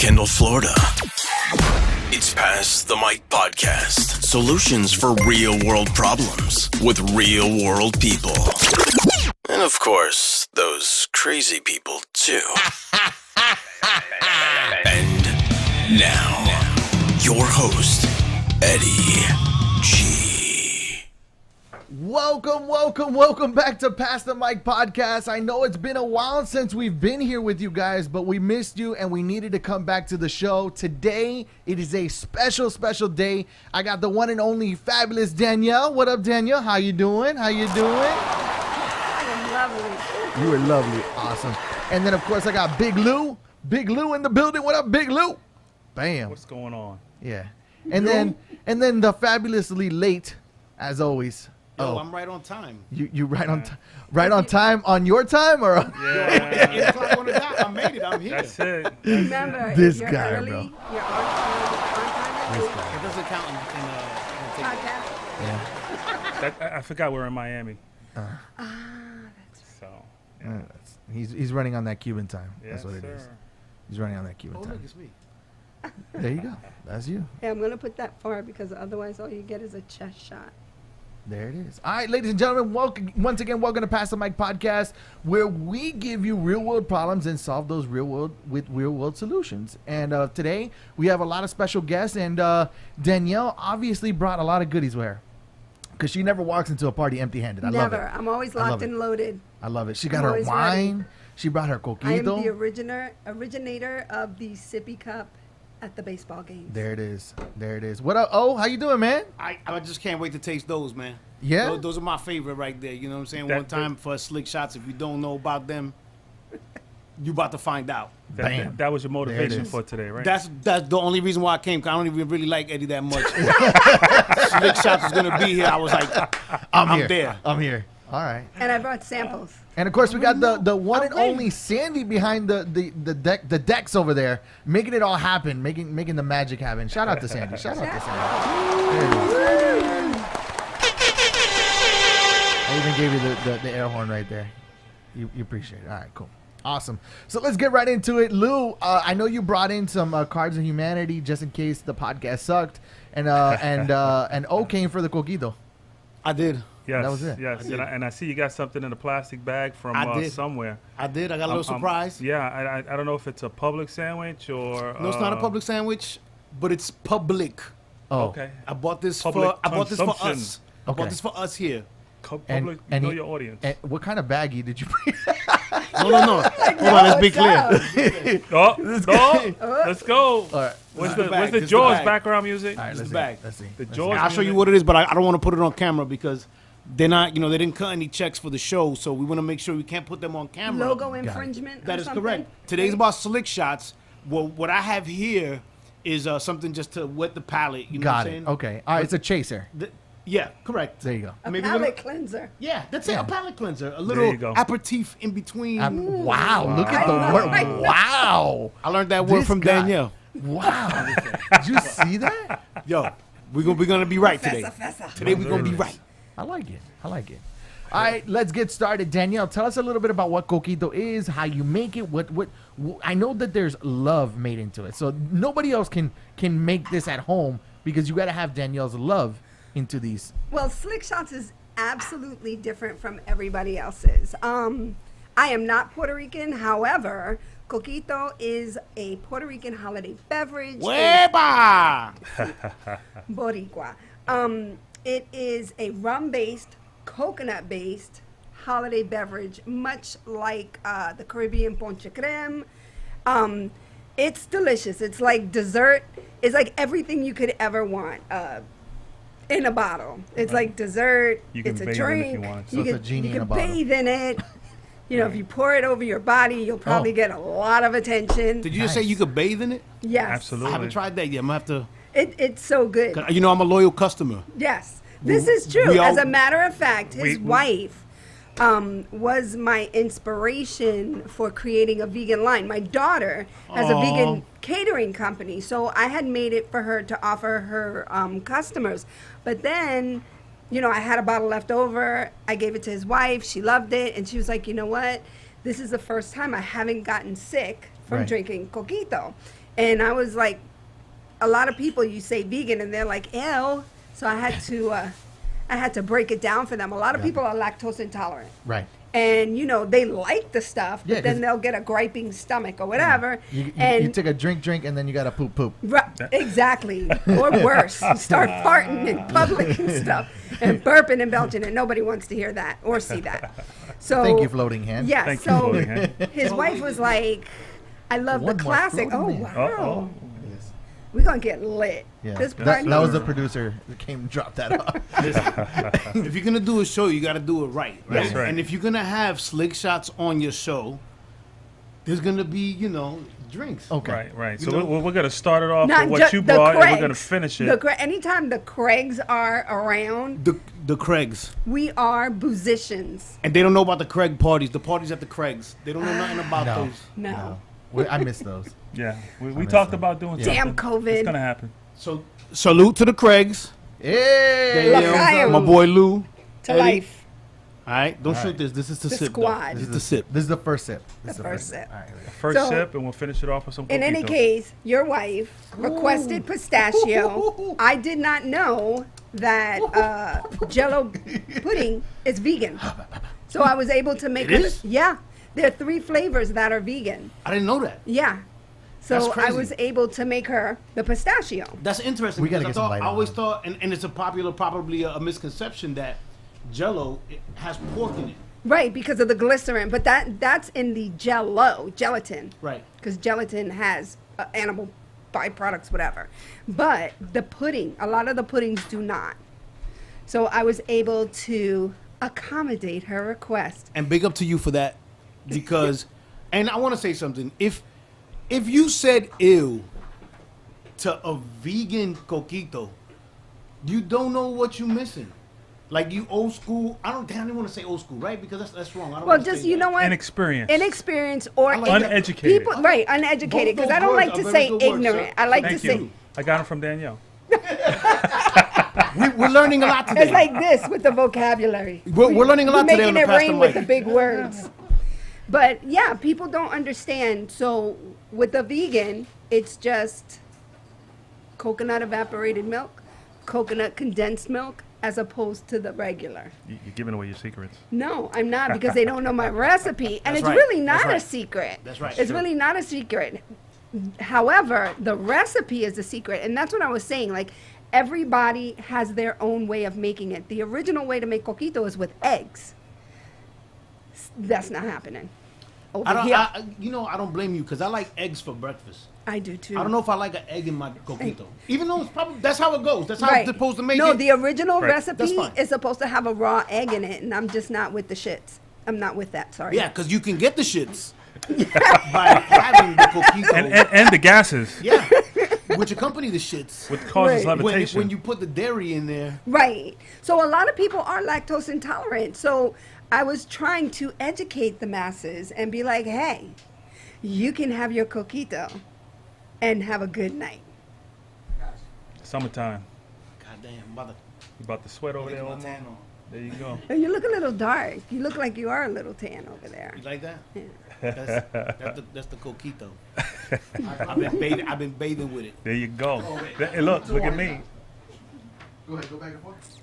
Kendall, Florida. It's Pass the Mic Podcast. Solutions for real-world problems with real-world people. And of course, those crazy people too. And now, your host, Eddie G. Welcome back to Pass the Mic Podcast. I know it's been a while since we've been here with you guys, but we missed you and we needed to come back to the show. Today, it is a special day. I got the one and only fabulous Danielle. What up, Danielle? How you doing? I am lovely. You are lovely. Awesome. And then, of course, I got Big Lew. Big Lew in the building. What up, Big Lew? Bam. What's going on? Yeah. And then the fabulously late, as always. Yo, I'm right on time. You right on right on time on your time or on Yeah. 8 o'clock on the dot. I made it. I'm here. That's it. Remember, This you're guy, early, bro. You're on time. It doesn't count in Podcast. yeah. I forgot we're in Miami. That's So, yeah. He's running on that Cuban time. Yes, That's what it is. sir. He's running on that Cuban Oh, time. look, it's me. There you go. That's you. Yeah, I'm going to put that far because otherwise all you get is a chest shot. There it is. All right, ladies and gentlemen, welcome to Pass the Mic Podcast, where we give you real world problems and solve those real world solutions. And today we have a lot of special guests, and Danielle obviously brought a lot of goodies with her, because she never walks into a party empty-handed. I love it. Never. I'm always locked and loaded. I love it. She got I'm her always wine. ready. She brought her coquito. I am the originator of the sippy cup at the baseball games. There it is. There it is. What up? Oh, how you doing, man? I just can't wait to taste those, man. Yeah? Those are my favorite right there. You know what I'm saying? That- One time for slick shots. If you don't know about them, you about to find out. Bam. That was your There it motivation is. for today, right? That's the only reason why I came. 'Cause I don't even really like Eddie that much. Slick shots was gonna be here. I was like, I'm here. there. I'm here. All right. And I brought samples. And of course, we got the one and only Sandy behind the decks over there, making it all happen, making the magic happen. Shout out to Sandy. Shout out to Sandy. There it is. I even gave you the air horn right there. You appreciate it. All right, cool. Awesome. So let's get right into it. Lew, I know you brought in some Cards of Humanity just in case the podcast sucked, and O came for the coquito. I did. Yes, that was it. Yes, and I see you got something in a plastic bag from I did. somewhere. I did. I got a little surprise. Yeah, I don't know if it's a public sandwich or. No, it's not a public sandwich, but it's public. Oh, Okay. I bought this Public for consumption. us. I Okay. bought this for us here. Public, and know he- your audience. And what kind of baggie did you bring? No. Hold on, let's be clear. Let's go. All right. Where's the the bag, where's the this is the Jaws bag. background music? All right, This let's is see. bag. Let's see. The Let's Jaws. I'll show you what it is, but I don't want to put it on camera because they're not, they didn't cut any checks for the show, so we want to make sure we can't put them on camera. Logo infringement. That or is something? correct. Today's about slick shots. Well, what I have here is something just to wet the palate. You know Got what I'm it. saying? Okay. All right. It's a chaser. Yeah, correct. There you go. A Maybe palate cleanser. Yeah, that's Yeah. it. A palate cleanser. A you little go. aperitif in between. Wow. Look at the word. Wow. I learned that word This from guy. Danielle. Wow. Did you see that? Yo, we're gonna be right today. Fessa. Today we're gonna be right. I like it. All right, let's get started. Danielle, tell us a little bit about what coquito is, how you make it. What I know that there's love made into it, so nobody else can make this at home because you got to have Danielle's love into these. Well, Slick Shots is absolutely different from everybody else's. I am not Puerto Rican. However, coquito is a Puerto Rican holiday beverage. Hueva! Boricua. It is a rum-based, coconut-based holiday beverage, much like the Caribbean ponche creme. It's delicious. It's like dessert. It's like everything you could ever want in a bottle. It's like dessert. You can it's a bathe in it if drink. you want. So it's a genie you in a can bottle. bathe in it. If you pour it over your body, you'll probably Oh. get a lot of attention. Did you just say you could bathe in it? Yes. Absolutely. I haven't tried that yet. I'm gonna have to. It's so good. I'm a loyal customer. Yes, this is true. we all- As a matter of fact, his We- wife was my inspiration for creating a vegan line. My daughter has a vegan catering company, so I had made it for her to offer her customers. But then, I had a bottle left over. I gave it to his wife. She loved it, and she was like, you know what? This is the first time I haven't gotten sick from Right. drinking coquito. And I was like, a lot of people, you say vegan, and they're like, ew. So I had to break it down for them. A lot of people are lactose intolerant. Right. And, you know, they like the stuff, but Yeah, then 'cause- they'll get a griping stomach or whatever. You and take a drink, and then you got to poop. Exactly. Or worse, you start farting in public and stuff, and burping and belching, and nobody wants to hear that or see that. So Thank you, floating hand. Yeah. Thank you, So floating hand. his wife was like, "I love the One more classic." Oh floating wow. hand. Uh-oh. Yes. We're gonna get lit. Yeah. This That party. was the producer that came and dropped that off. If you're gonna do a show, you got to do it right. That's right. And if you're gonna have slick shots on your show, there's gonna be, drinks. Okay. Right. You So know- we're going to start it off Not with what ju- you the brought, and we're going to Craigs. finish it. Anytime the Craigs are around, The Craigs, we are musicians. and they don't know about the Craig parties. The parties at the Craigs, they don't know nothing about No. those. No. I miss those. Yeah. We miss talked them. about doing Yeah. something. Damn COVID. It's going to happen. So salute to the Craigs. Hey, L'chaim. My boy Lew. To Eddie. life. All right, don't All shoot right. this. This is the The sip. though. squad. This is the sip. This is the first sip. This The is first sip. All right, here we go. First So- sip, and we'll finish it off with some In any coquito. case, your wife requested pistachio. I did not know that Jello pudding is vegan, so I was able to make It is? Yeah, there are 3 flavors that are vegan. I didn't know that. Yeah, so That's I crazy. was able to make her the pistachio. That's interesting. We gotta because get some light I always on thought, and it's a popular, probably a misconception that Jello has pork in it. Right, because of the glycerin, but that's in the gelatin. Right. Because gelatin has animal byproducts, whatever. But the pudding, a lot of the puddings do not. So I was able to accommodate her request. And big up to you for that, because, and I want to say something. If you said ew to a vegan coquito, you don't know what you're missing. Like you old school. I don't want to say old school, right? Because that's wrong. I don't Well, wanna just, say you that. know what? Inexperience. Inexperience or like that. Uneducated. People, right, uneducated. Both Because I don't those like words to are say very good words, ignorant. sir. I like Thank to you. say, I got it from Danielle. We're learning a lot today. it's like this with the vocabulary. We're learning a lot We're today on making the it Pastor rain with Mike. the big words. But yeah, people don't understand. So with the vegan, it's just coconut evaporated milk, coconut condensed milk, as opposed to the regular. You're giving away your secrets. No, I'm not, because they don't know my recipe. And That's it's right. really That's not a right. secret. That's right. It's True. really not a secret. However, the recipe is a secret. And that's what I was saying. Like, everybody has their own way of making it. The original way to make coquito is with eggs. That's not happening over I don't. here. I don't blame you because I like eggs for breakfast. I do too. I don't know if I like an egg in my coquito, even though it's probably that's how it goes. That's how Right. it's supposed to make No, it. the original Right. That's recipe fine. is supposed to have a raw egg in it, and I'm just not with the shits. I'm not with that. Sorry. Yeah, because you can get the shits by having the coquito. And the gases, Yeah, which accompany the shits. which causes Right. levitation. When you put the dairy in there. Right. So a lot of people are lactose intolerant. So I was trying to educate the masses and be like, hey, you can have your coquito and have a good night. Summertime. God damn, I'm about to You about to sweat over get there, my Omar? tan on. There you go. And you look a little dark. You look like you are a little tan over there. You like that? Yeah. That's the coquito. I've been bathing with it. There you go. Oh, wait. Hey, look at me. Go ahead, go back and forth.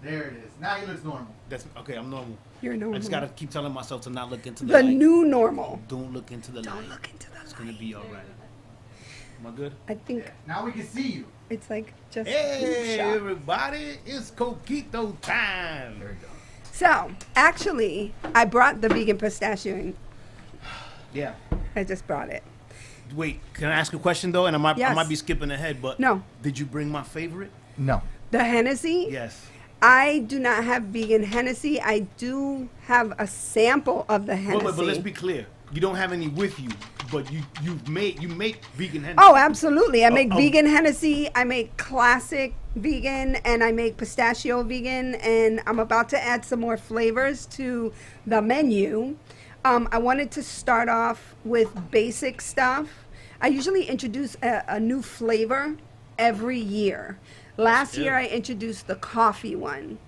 There it is. Now he looks normal. That's okay. I'm normal. You're normal. I just gotta keep telling myself to not look into the the light. new normal. Don't look into the light. Don't look into the It's gonna be all right. Am I good? I think Now we can see you. it's like just Hey, shot. everybody! It's coquito time. There we go. So actually, I brought the vegan pistachio in. Yeah. I just brought it. Wait, can I ask a question though? And I might Yes. be skipping ahead, but No. Did you bring my favorite? No. The Hennessy. Yes. I do not have vegan Hennessy. I do have a sample of the Hennessy. But let's be clear. You don't have any with you, but you make vegan Hennessy. Oh, absolutely. I make oh. vegan Hennessy. I make classic vegan, and I make pistachio vegan, and I'm about to add some more flavors to the menu. I wanted to start off with basic stuff. I usually introduce a new flavor every year. Last year, I introduced the coffee one.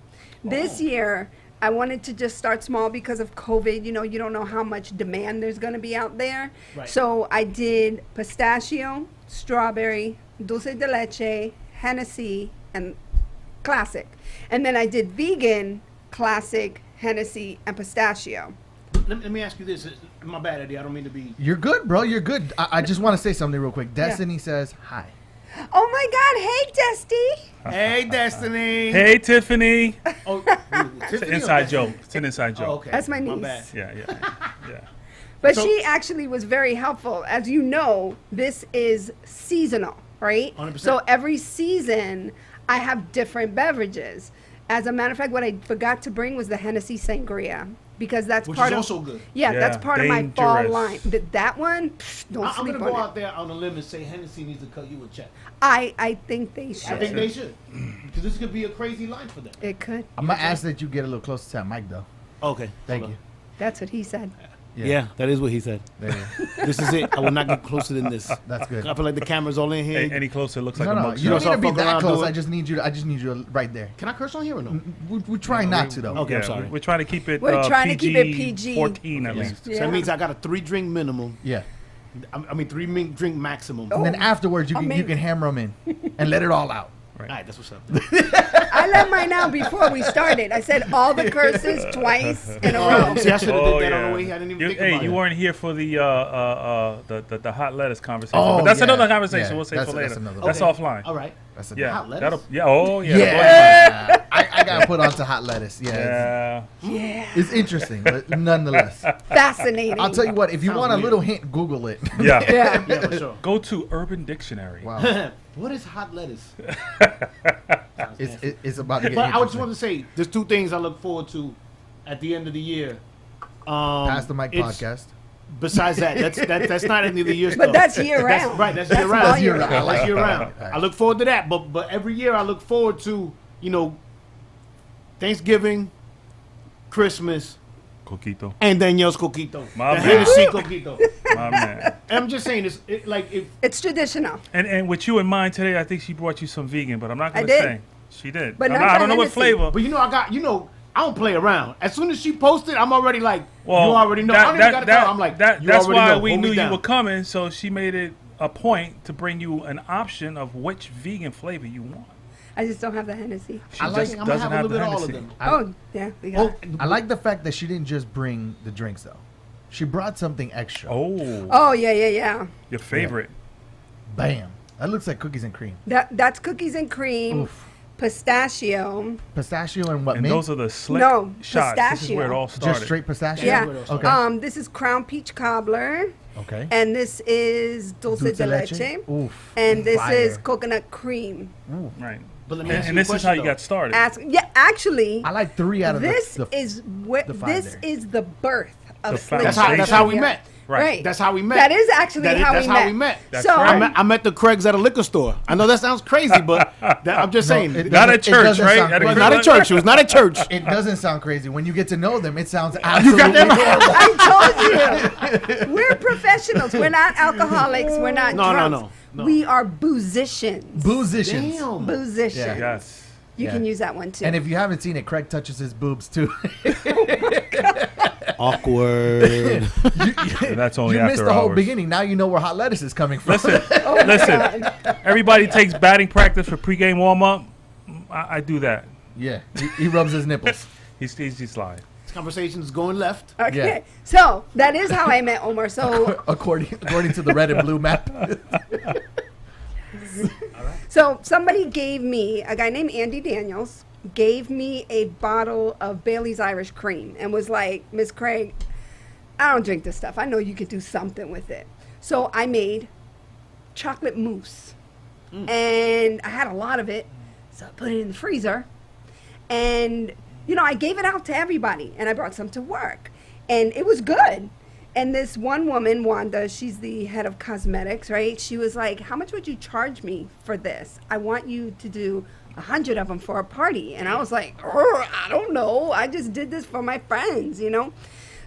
This year, I wanted to just start small because of COVID. You know, you don't know how much demand there's going to be out there. Right. So I did pistachio, strawberry, dulce de leche, Hennessy, and classic. And then I did vegan, classic, Hennessy, and pistachio. Let me ask you this. My bad, Eddie. I don't mean to be. You're good, bro. You're good. I just want to say something real quick. Destiny says hi. Oh my God! Hey, Dusty. Hey, Destiny. Hey, Tiffany. Oh, It's an inside joke. It's an inside joke. Oh, okay. That's my My niece. bad. Yeah. But So- she actually was very helpful. As you know, this is seasonal, right? 100%. So every season, I have different beverages. As a matter of fact, what I forgot to bring was the Hennessy Sangria. Because that's Which part is of also good. Yeah, Yeah, that's part of my fall dangerous. line. That one, don't I'm sleep gonna on go it. out there on a limb and say Hennessy needs to cut you a check. I think they should. I think they should, because this could be a crazy line for them. It could. I'm gonna ask that you get a little closer to that mic, though. Okay, Thank you. That's what he said. Yeah, that is what he said. There you go. This is it. I will not get closer than this. That's good. I feel like the camera's all in here. Any closer, it looks like No, a no, mugshot. you don't so need to be fuck that around, close. do it. I just need you right there. Can I curse on here or no? We're trying not to, though. Okay, I'm sorry. We're trying to keep it. We're trying to keep it PG PG. 14 at Yeah. least. So that means I got a 3-drink minimum. Yeah. I mean 3-drink maximum. Oh. And then afterwards, you Amazing. can hammer them in and let it all out. All right, that's what's up. I let mine out before we started. I said all the curses twice in a row. See, I should have Oh, did that yeah. on the way here. I didn't even think Hey, about you it. weren't here for the hot lettuce conversation. Oh, but that's yeah. another conversation. Yeah, we'll save for that's later. another That's one. offline. All right. That's a Yeah, Hot lettuce? that'll. Yeah. Oh, yeah. Yeah. I got put onto hot lettuce. Yeah. Yeah. Yeah. It's interesting, but nonetheless. Fascinating. I'll tell you what, if you Sounds want a weird. little hint, Google it. Yeah. Yeah. Yeah, for sure. Go to Urban Dictionary. Wow. What is hot lettuce? It's about to get But I just interesting. want to say, there's 2 things I look forward to at the end of the year. Pass the mic it's- podcast. Besides that's not any of the year stuff. But that's year round. Right, that's That's year round. all year round. I like year round. Right. I look forward to that. But every year I look forward to, Thanksgiving, Christmas, Coquito. and Danielle's coquito. My The man. Hennessy coquito. My man. I'm just saying, if It's traditional. And with you in mind today, I think she brought you some vegan, but I'm not going I to did. say. She did. But I not don't the know what Hennessy. flavor. but I don't play around. As soon as she posted, I'm already like, Well, you already know. I don't even gotta tell her. I'm like, you that's already why know. we Hold me knew you down. were coming, so she made it a point to bring you an option of which vegan flavor you want. I just don't have the Hennessy. She I like- just I'm gonna doesn't have a little the bit of all of Hennessy. them. Oh, yeah. We got it. I like the fact that she didn't just bring the drinks, though. She brought something extra. Oh, Oh, yeah. your favorite. Bam. That looks like cookies and cream. That's cookies and cream, Oof. pistachio. Pistachio and what, And mint? those are the slick No, shots. This is where it pistachio. all started. Just straight pistachio? Yeah. Okay. This is Crown Peach Cobbler. Okay. And this is dulce de leche. Oof. And this Fire. is coconut cream. Right. But let me ask And you a this is question, how you though. got started. Actually, I like 3 out of this the is the five this there. is the birth of The Slim foundation. That's how we Jim. met. Right. That's how we met. That is actually That is- how that's we how met. we met. That's so right. I met the Craigs at a liquor store. I know that sounds crazy, but I'm just saying. it Not doesn't- at it church, doesn't right? sound At a It was crazy. not at church. It was not at church. It doesn't sound crazy. When you get to know them, it sounds You absolutely got that horrible. I told you, we're professionals. We're not alcoholics. We're not No, no, drunks. no. We are boozicians. Boozicians. Damn. Boozicians. Yeah. Yes. You Yeah. can use that one too. And if you haven't seen it, Craig touches his boobs too. Awkward. And that's only You after missed the whole hours. beginning. Now you know where hot lettuce is coming from. Listen, listen. Everybody takes batting practice for pregame warm up. I do that. Yeah, he rubs his nipples. He's just lying. This conversation is going left. okay. Yeah. So that is how I met Omar. So according to the red and blue map. So somebody gave me, a guy named Andy Daniels, gave me a bottle of Bailey's Irish Cream and was like, Miss Craig, I don't drink this stuff. I know you could do something with it. So I made chocolate mousse. And I had a lot of it. So I put it in the freezer. And, I gave it out to everybody. And I brought some to work. And it was good. And this one woman, Wanda, she's the head of cosmetics, right? She was like, how much would you charge me for this? I want you to do 100 of them for a party. And I was like, I don't know. I just did this for my friends,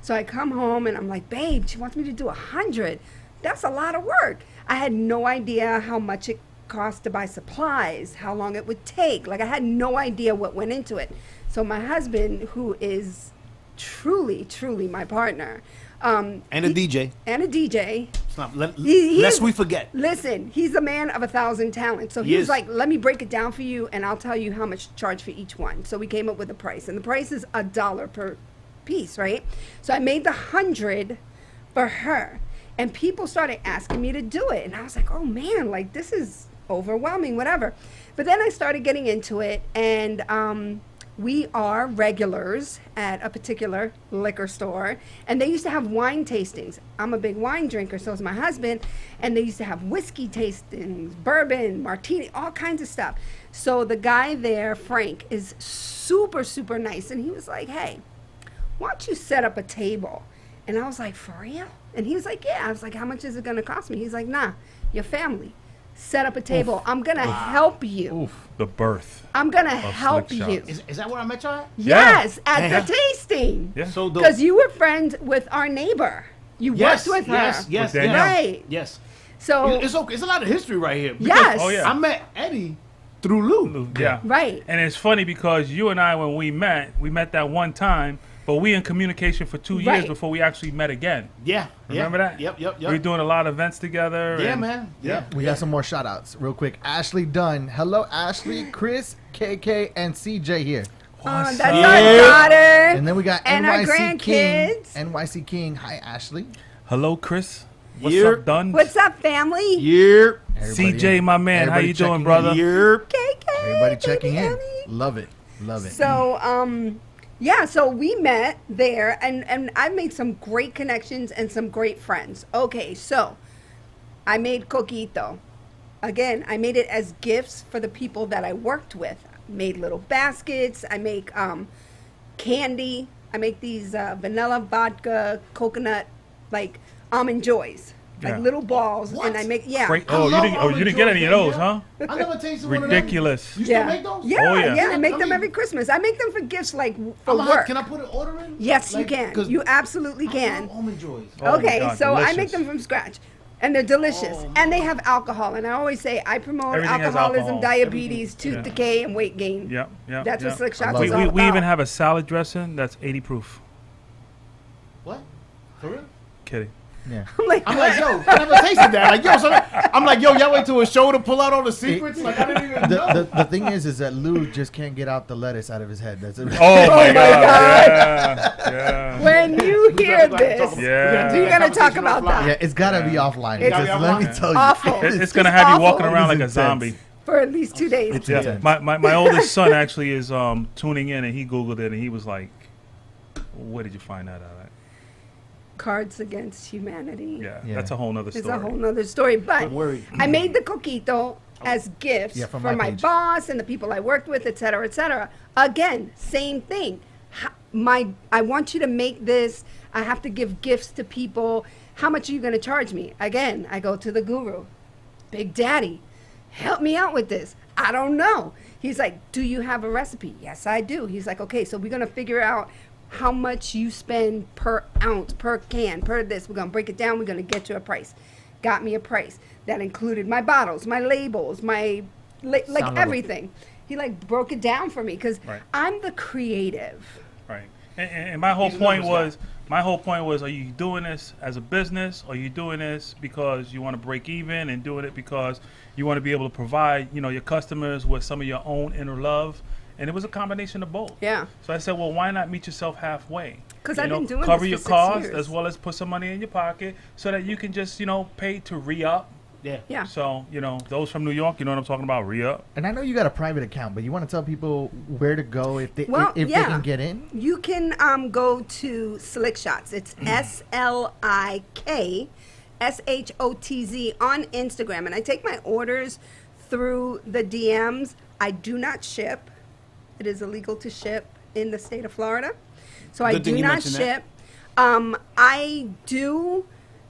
So I come home and I'm like, babe, she wants me to do 100. That's a lot of work. I had no idea how much it cost to buy supplies, how long it would take. Like I had no idea what went into it. So my husband, who is truly, truly my partner, And a DJ. and a DJ. It's not, He lest is- we forget. Listen, he's a man of 1,000 talents. So He he was is. like, let me break it down for you, and I'll tell you how much to charge for each one. So we came up with a price, and the price is $1 per piece, right? So I made the 100 for her, and people started asking me to do it, and I was like, oh man, like this is overwhelming, whatever. But then I started getting into it, and we are regulars at a particular liquor store, and they used to have wine tastings. I'm a big wine drinker, so is my husband, and they used to have whiskey tastings, bourbon, martini, all kinds of stuff. So the guy there, Frank, is super, super nice, and he was like, hey, why don't you set up a table? And I was like, for real? And he was like, yeah. I was like, how much is it going to cost me? He's like, nah, your family. Set up a table. I'm going to help you. Oof, the birth. I'm going to Of help Slick you. Shots. Is that where I met y'all at? Yes, Yeah. at the tasting. Yeah. So the Because you were friends with our neighbor. You yes, worked with her. yes, Danielle. Right. yes. So, It's okay. It's a lot of history right here. because yes. Oh, yeah. I met Eddie through Lou. Yeah. Right. And it's funny because you and I, when we met that one time, but we in communication for 2 years Right. before we actually met again. Yeah. Remember that? Yep. We were doing a lot of events together. Yeah, and- man. Yeah. We got some more shout outs real quick. Ashley Dunn. Hello, Ashley, Chris, KK, and CJ here. What's That's up? our daughter. And then we got And our NYC King. grandkids. NYC King. Hi, Ashley. Hello, Chris. What's Yeah. up, Dunn? What's up, family? Yeah. CJ, my man. How everybody you doing, checking brother? Yeah. KK. Everybody checking baby in. honey. Love it. Love it. So, yeah, so we met there, and I made some great connections and some great friends. Okay, so I made coquito. Again, I made it as gifts for the people that I worked with. Made little baskets. I make candy. I make these vanilla vodka coconut like almond joys, like Yeah. little balls, What? and I make Great. I Oh, love you almond didn't get any of those, joy, huh? I never tasted one of them. Ridiculous. You still Yeah. make those? Yeah, Oh, yeah. yeah, I make I them mean- every Christmas. I make them for gifts, like for I'm work. Can I put an order in? Yes, Like, you can. 'cause You absolutely I can. love almond joys. Oh my Okay, God, so I delicious. make them from scratch, and they're delicious, Oh, and they have alcohol. And I always say I promote Everything has alcoholism, alcohol. diabetes, tooth Yeah. decay, and weight gain. Yep, yep. That's what yep. Slick Shots love is it. all We about. even have a salad dressing that's 80 proof. What? For real? Kidding. Yeah. I'm like, I'm like, yo, I never tasted that. Like, yo, so I'm like, yo, y'all wait till a show to pull out all the secrets? Like, I didn't even know. The thing is that Lou just can't get out the lettuce out of his head. That's it. Oh my God. Yeah. when you hear gotta talk this, about- Yeah. you're gonna talk Conversation about offline. that Yeah, it's gotta be Yeah. offline. It's Because let me offline. tell you, awful. It's gonna have you walking awful. around like It's a intense. zombie. for at least 2 days. It's Yeah. intense. My oldest son actually is tuning in, and he Googled it, and he was like, "Where did you find that out at?" Cards Against Humanity. Yeah, Yeah. that's a whole nother It's story. a whole nother story. But Don't worry. I made the coquito as gifts Yeah, for from my my page. boss and the people I worked with, et cetera, et cetera. Again, same thing. I want you to make this. I have to give gifts to people. How much are you going to charge me? Again, I go to the guru. Big Daddy, help me out with this. I don't know. He's like, do you have a recipe? Yes, I do. He's like, okay, so we're going to figure out how much you spend per ounce, per can, per this. We're going to break it down. We're going to get you a price. Got me a price. That included my bottles, my labels, my, like Sound level. everything. He like broke it down for me because Right. I'm the creative. Right. And my whole He's a point numbers was, are you doing this as a business, or are you doing this because you want to break even, and doing it because you want to be able to provide, your customers with some of your own inner love? And it was a combination of both. Yeah. So I said, well, why not meet yourself halfway? 'Cause I've been doing cover this your for 6 costs years. as well as put some money in your pocket so that you can just, pay to re-up. Yeah. Yeah. So, those from New York, you know what I'm talking about, re-up. And I know you got a private account, but you want to tell people where to go if they Well, if yeah. they can get in. You can go to Slick Shots. It's SLIK on Instagram, and I take my orders through the DMs. I do not ship. It is illegal to ship in the state of Florida, so I Good thing do you not mentioned that. ship. I do,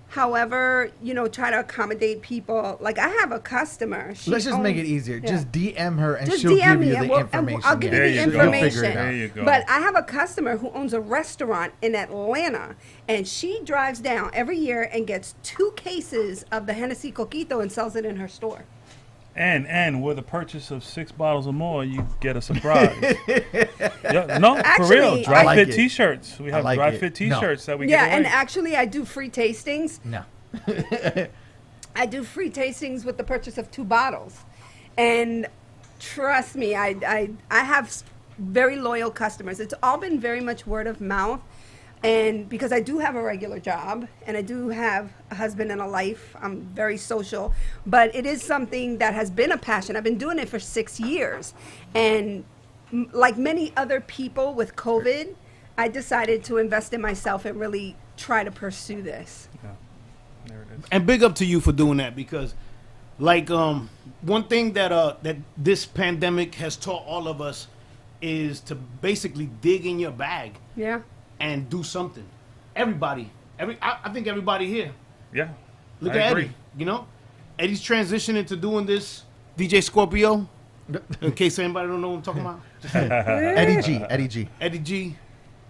however, try to accommodate people. Like I have a customer. She Let's just make it owns- easier. yeah. Just DM her and Just she'll DM give me you and the we'll- information. I'll give you There the you go. information. There you go. But I have a customer who owns a restaurant in Atlanta, and she drives down every year and gets 2 cases of the Hennessy Coquito and sells it in her store. And with a purchase of 6 bottles or more, you get a surprise. Yeah, no, Actually, for real. Dry I like fit it. T-shirts. We have like dry it. fit No. T-shirts that we Yeah, give away. and actually, I do free tastings. No. I do free tastings with the purchase of 2 bottles, and trust me, I have very loyal customers. It's all been very much word of mouth, and because I do have a regular job and I do have a husband and a life, I'm very social, but it is something that has been a passion. I've been doing it for 6 years, and like many other people with COVID, I decided to invest in myself and really try to pursue this. Yeah. There it is. And big up to you for doing that, because like one thing that that this pandemic has taught all of us is to basically dig in your bag Yeah. and do something. Everybody, I think everybody here. Yeah. Look I at agree. Eddie. You know, Eddie's transitioning to doing this. DJ Scorpio. In case anybody don't know what I'm talking about. Eddie G. Eddie G.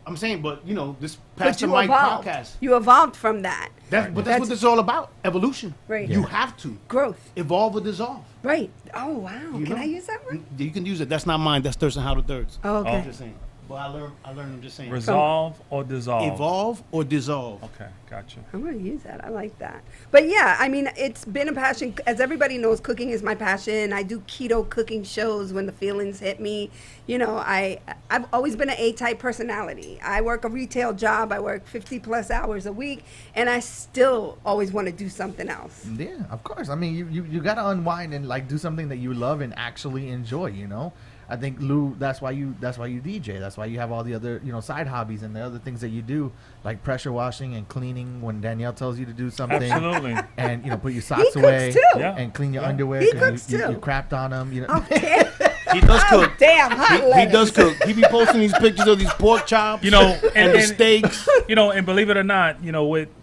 I'm saying, but you know, this But Pastor you Mike evolved. podcast. You evolved from that. But that's That's- what this is all about. Evolution. Right. You Yeah. have to Growth. evolve or dissolve. Right. Oh, wow. You Can know? I use that word? You can use it. That's not mine. That's Thurston How the Thirds. Oh, okay. I'm just saying. But I learned. I'm just saying. Resolve or dissolve. Evolve or dissolve. Okay, gotcha. I'm going to use that. I like that. But yeah, I mean, it's been a passion. As everybody knows, cooking is my passion. I do keto cooking shows when the feelings hit me. You know, I've always been an A-type personality. I work a retail job. I work 50 plus hours a week, and I still always want to do something else. Yeah, of course. I mean, you got to unwind and like do something that you love and actually enjoy. You know, I think Lew, that's why you DJ. That's why you have all the other side hobbies and the other things that you do, like pressure washing and cleaning when Danielle tells you to do something. Absolutely. And put your He socks cooks away too. Yeah. and clean your Yeah. underwear. He 'cause cooks you too. crapped on them. Oh, damn. He does Oh, cook. damn. Hot He lettuce. does cook. He be posting these pictures of these pork chops. You know, and the steaks. And believe it or not, and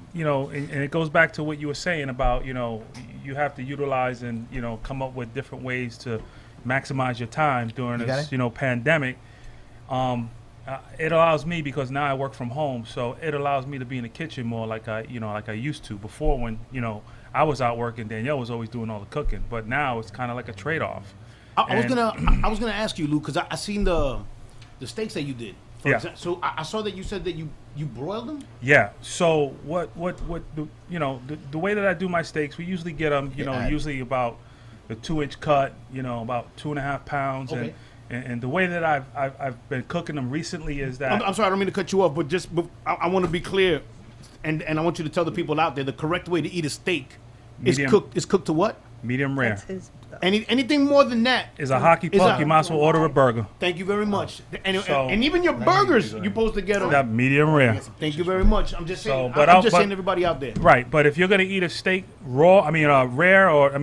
it goes back to what you were saying about, you have to utilize and, come up with different ways to maximize your time during You got this, it? pandemic. It allows me, because now I work from home, so it allows me to be in the kitchen more like I used to before when, I was out working. Danielle was always doing all the cooking, but now it's kind of like a trade-off. I was gonna ask you, Lou, because I seen the steaks that you did. Yeah. So I saw that you said that you broiled them. Yeah. So what the way that I do my steaks, we usually get them, Yeah. usually about the 2-inch cut, about 2.5 pounds, Okay. and the way that I've been cooking them recently is that I'm sorry, I don't mean to cut you off, but I want to be clear, and I want you to tell the people out there the correct way to eat a steak Medium. is cooked to what? medium rare. That's his. Anything more than that Is a hockey is puck, you might as well order a burger. Thank you very much. So- And even your burgers, you're supposed to get them. That medium rare. Thank you very much. I'm just saying. So, but I'm I'll- just but- saying, everybody out there. Right, but if you're gonna eat a steak raw, rare, or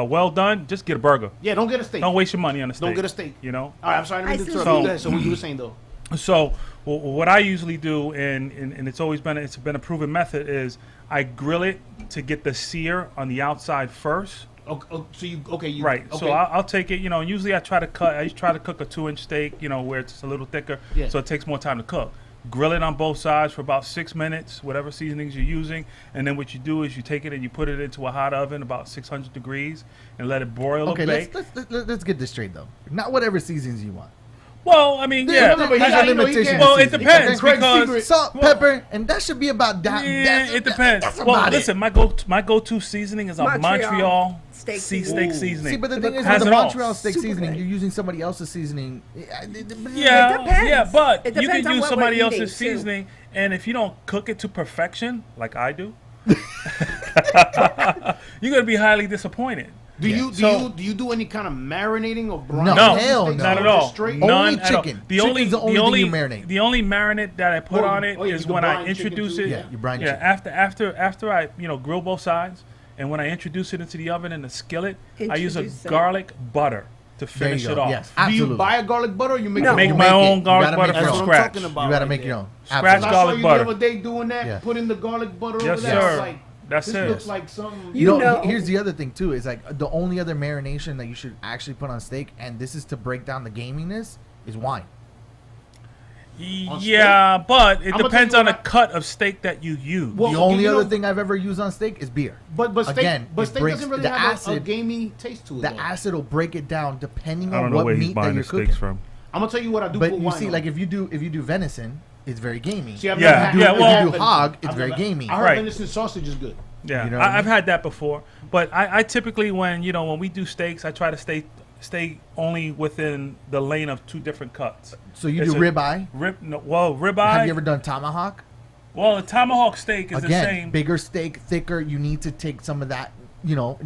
well done, just get a burger. Yeah, don't get a steak. Don't waste your money on a steak. Don't get a steak. You know. All right, I'm sorry. I didn't mean to I interrupt you. see. Go ahead. So what you were saying though? So what I usually do, and it's always been a proven method, is I grill it to get the sear on the outside first. So you Right. Okay. So I'll take it. And usually I try to cook a 2-inch steak. Where it's a little thicker, Yeah. so it takes more time to cook. Grill it on both sides for about 6 minutes, whatever seasonings you're using, and then what you do is you take it and you put it into a hot oven about 600 degrees and let it broil Okay, or bake. let's get this straight though. Not whatever seasons you want. Well, No, yeah. no, but here's I- a I know you limitation. can't- to Well, it seasoning. depends Craig's because secret. Salt, pepper, and that should be about that. yeah, it depends. That's Well, about it. listen, my go-to seasoning is a Montreal Montreal steak steak seasoning. seasoning. See, but the thing is, Has with the it all. Montreal steak Super seasoning, good. you're using somebody else's seasoning. Yeah, depends. yeah, but It you depends can on use what somebody we're else's eating, too. seasoning, and if you don't cook it to perfection, like I do, you're gonna be highly disappointed. Do Yeah. you do any kind of marinating or brine? No, hell no. Not at all. Straight? Only None at all. chicken. The Chicken's only the only thing you marinate. The only marinade that I put Oh, on it oh, yeah, is you can when I brine chicken introduce too? it. Yeah, you brine yeah, chicken. after I grill both sides, and when I introduce it into the oven in the skillet, I use a Introduce it. garlic butter to There finish you it go. off. Yes, Do you absolutely. buy a garlic butter or you make No. your Make own? my make own it. You garlic gotta butter make That's your from what own. I'm scratch. talking about. You got to right make there. your own. Scratch Absolutely. I saw garlic you butter. the other day doing that, Yeah. putting the garlic butter Yes, over there. I was sir. like, That's this it. looks like something. You know, know. here's the other thing too. Is like the only other marination that you should actually put on steak, and this is to break down the gaminess, is wine. Yeah, but it I'ma tell depends you on the what cut of steak that you use. Well, The only you know- other thing I've ever used on steak is beer. But steak, Again, but it steak breaks doesn't really the have a acid. gamey taste to it. The though. acid will break it down depending I don't on know what where he's meat that buying you're his cooking. steaks from. I'm gonna tell you what I do. But put you wine see, on. like if you do venison, it's very gamey. See, I've Yeah, never had- yeah, I've well- never If you had do hog, venison. it's I've very never- gamey. I heard Right. venison sausage is good. Yeah, You know what I I've mean? had that before. But I typically, when we do steaks, I try to stay only within the lane of 2 different cuts. So you It's do a ribeye. Ribeye. Have you ever done tomahawk? Well, a tomahawk steak is the Again, same. bigger steak, thicker. You need to take some of that,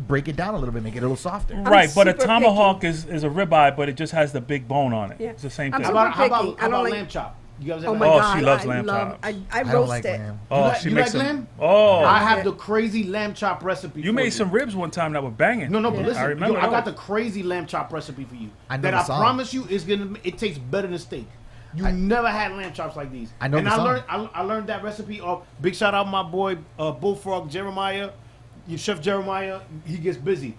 break it down a little bit, make it a little softer. Right, but a super tomahawk is a ribeye, but it just has the big bone on it. Yeah. It's the same I'm thing. super How about, picky. I how don't about like- lamb chop? You guys Oh ever my had- Oh, God, she loves I lamb love. chops. I I roast don't like it. lamb. Oh, like- she you makes like some. lamb? Oh, I have the crazy lamb chop recipe. you for made some ribs one time that were banging. No, but Yeah. listen, I remember. I got those. the crazy lamb chop recipe for you. I know that the I song. promise you is gonna. It tastes better than steak. You never had lamb chops like these. I know And the I song. learned. I learned that recipe. Big shout out my boy Bullfrog Jeremiah. Your chef Jeremiah. He gets busy.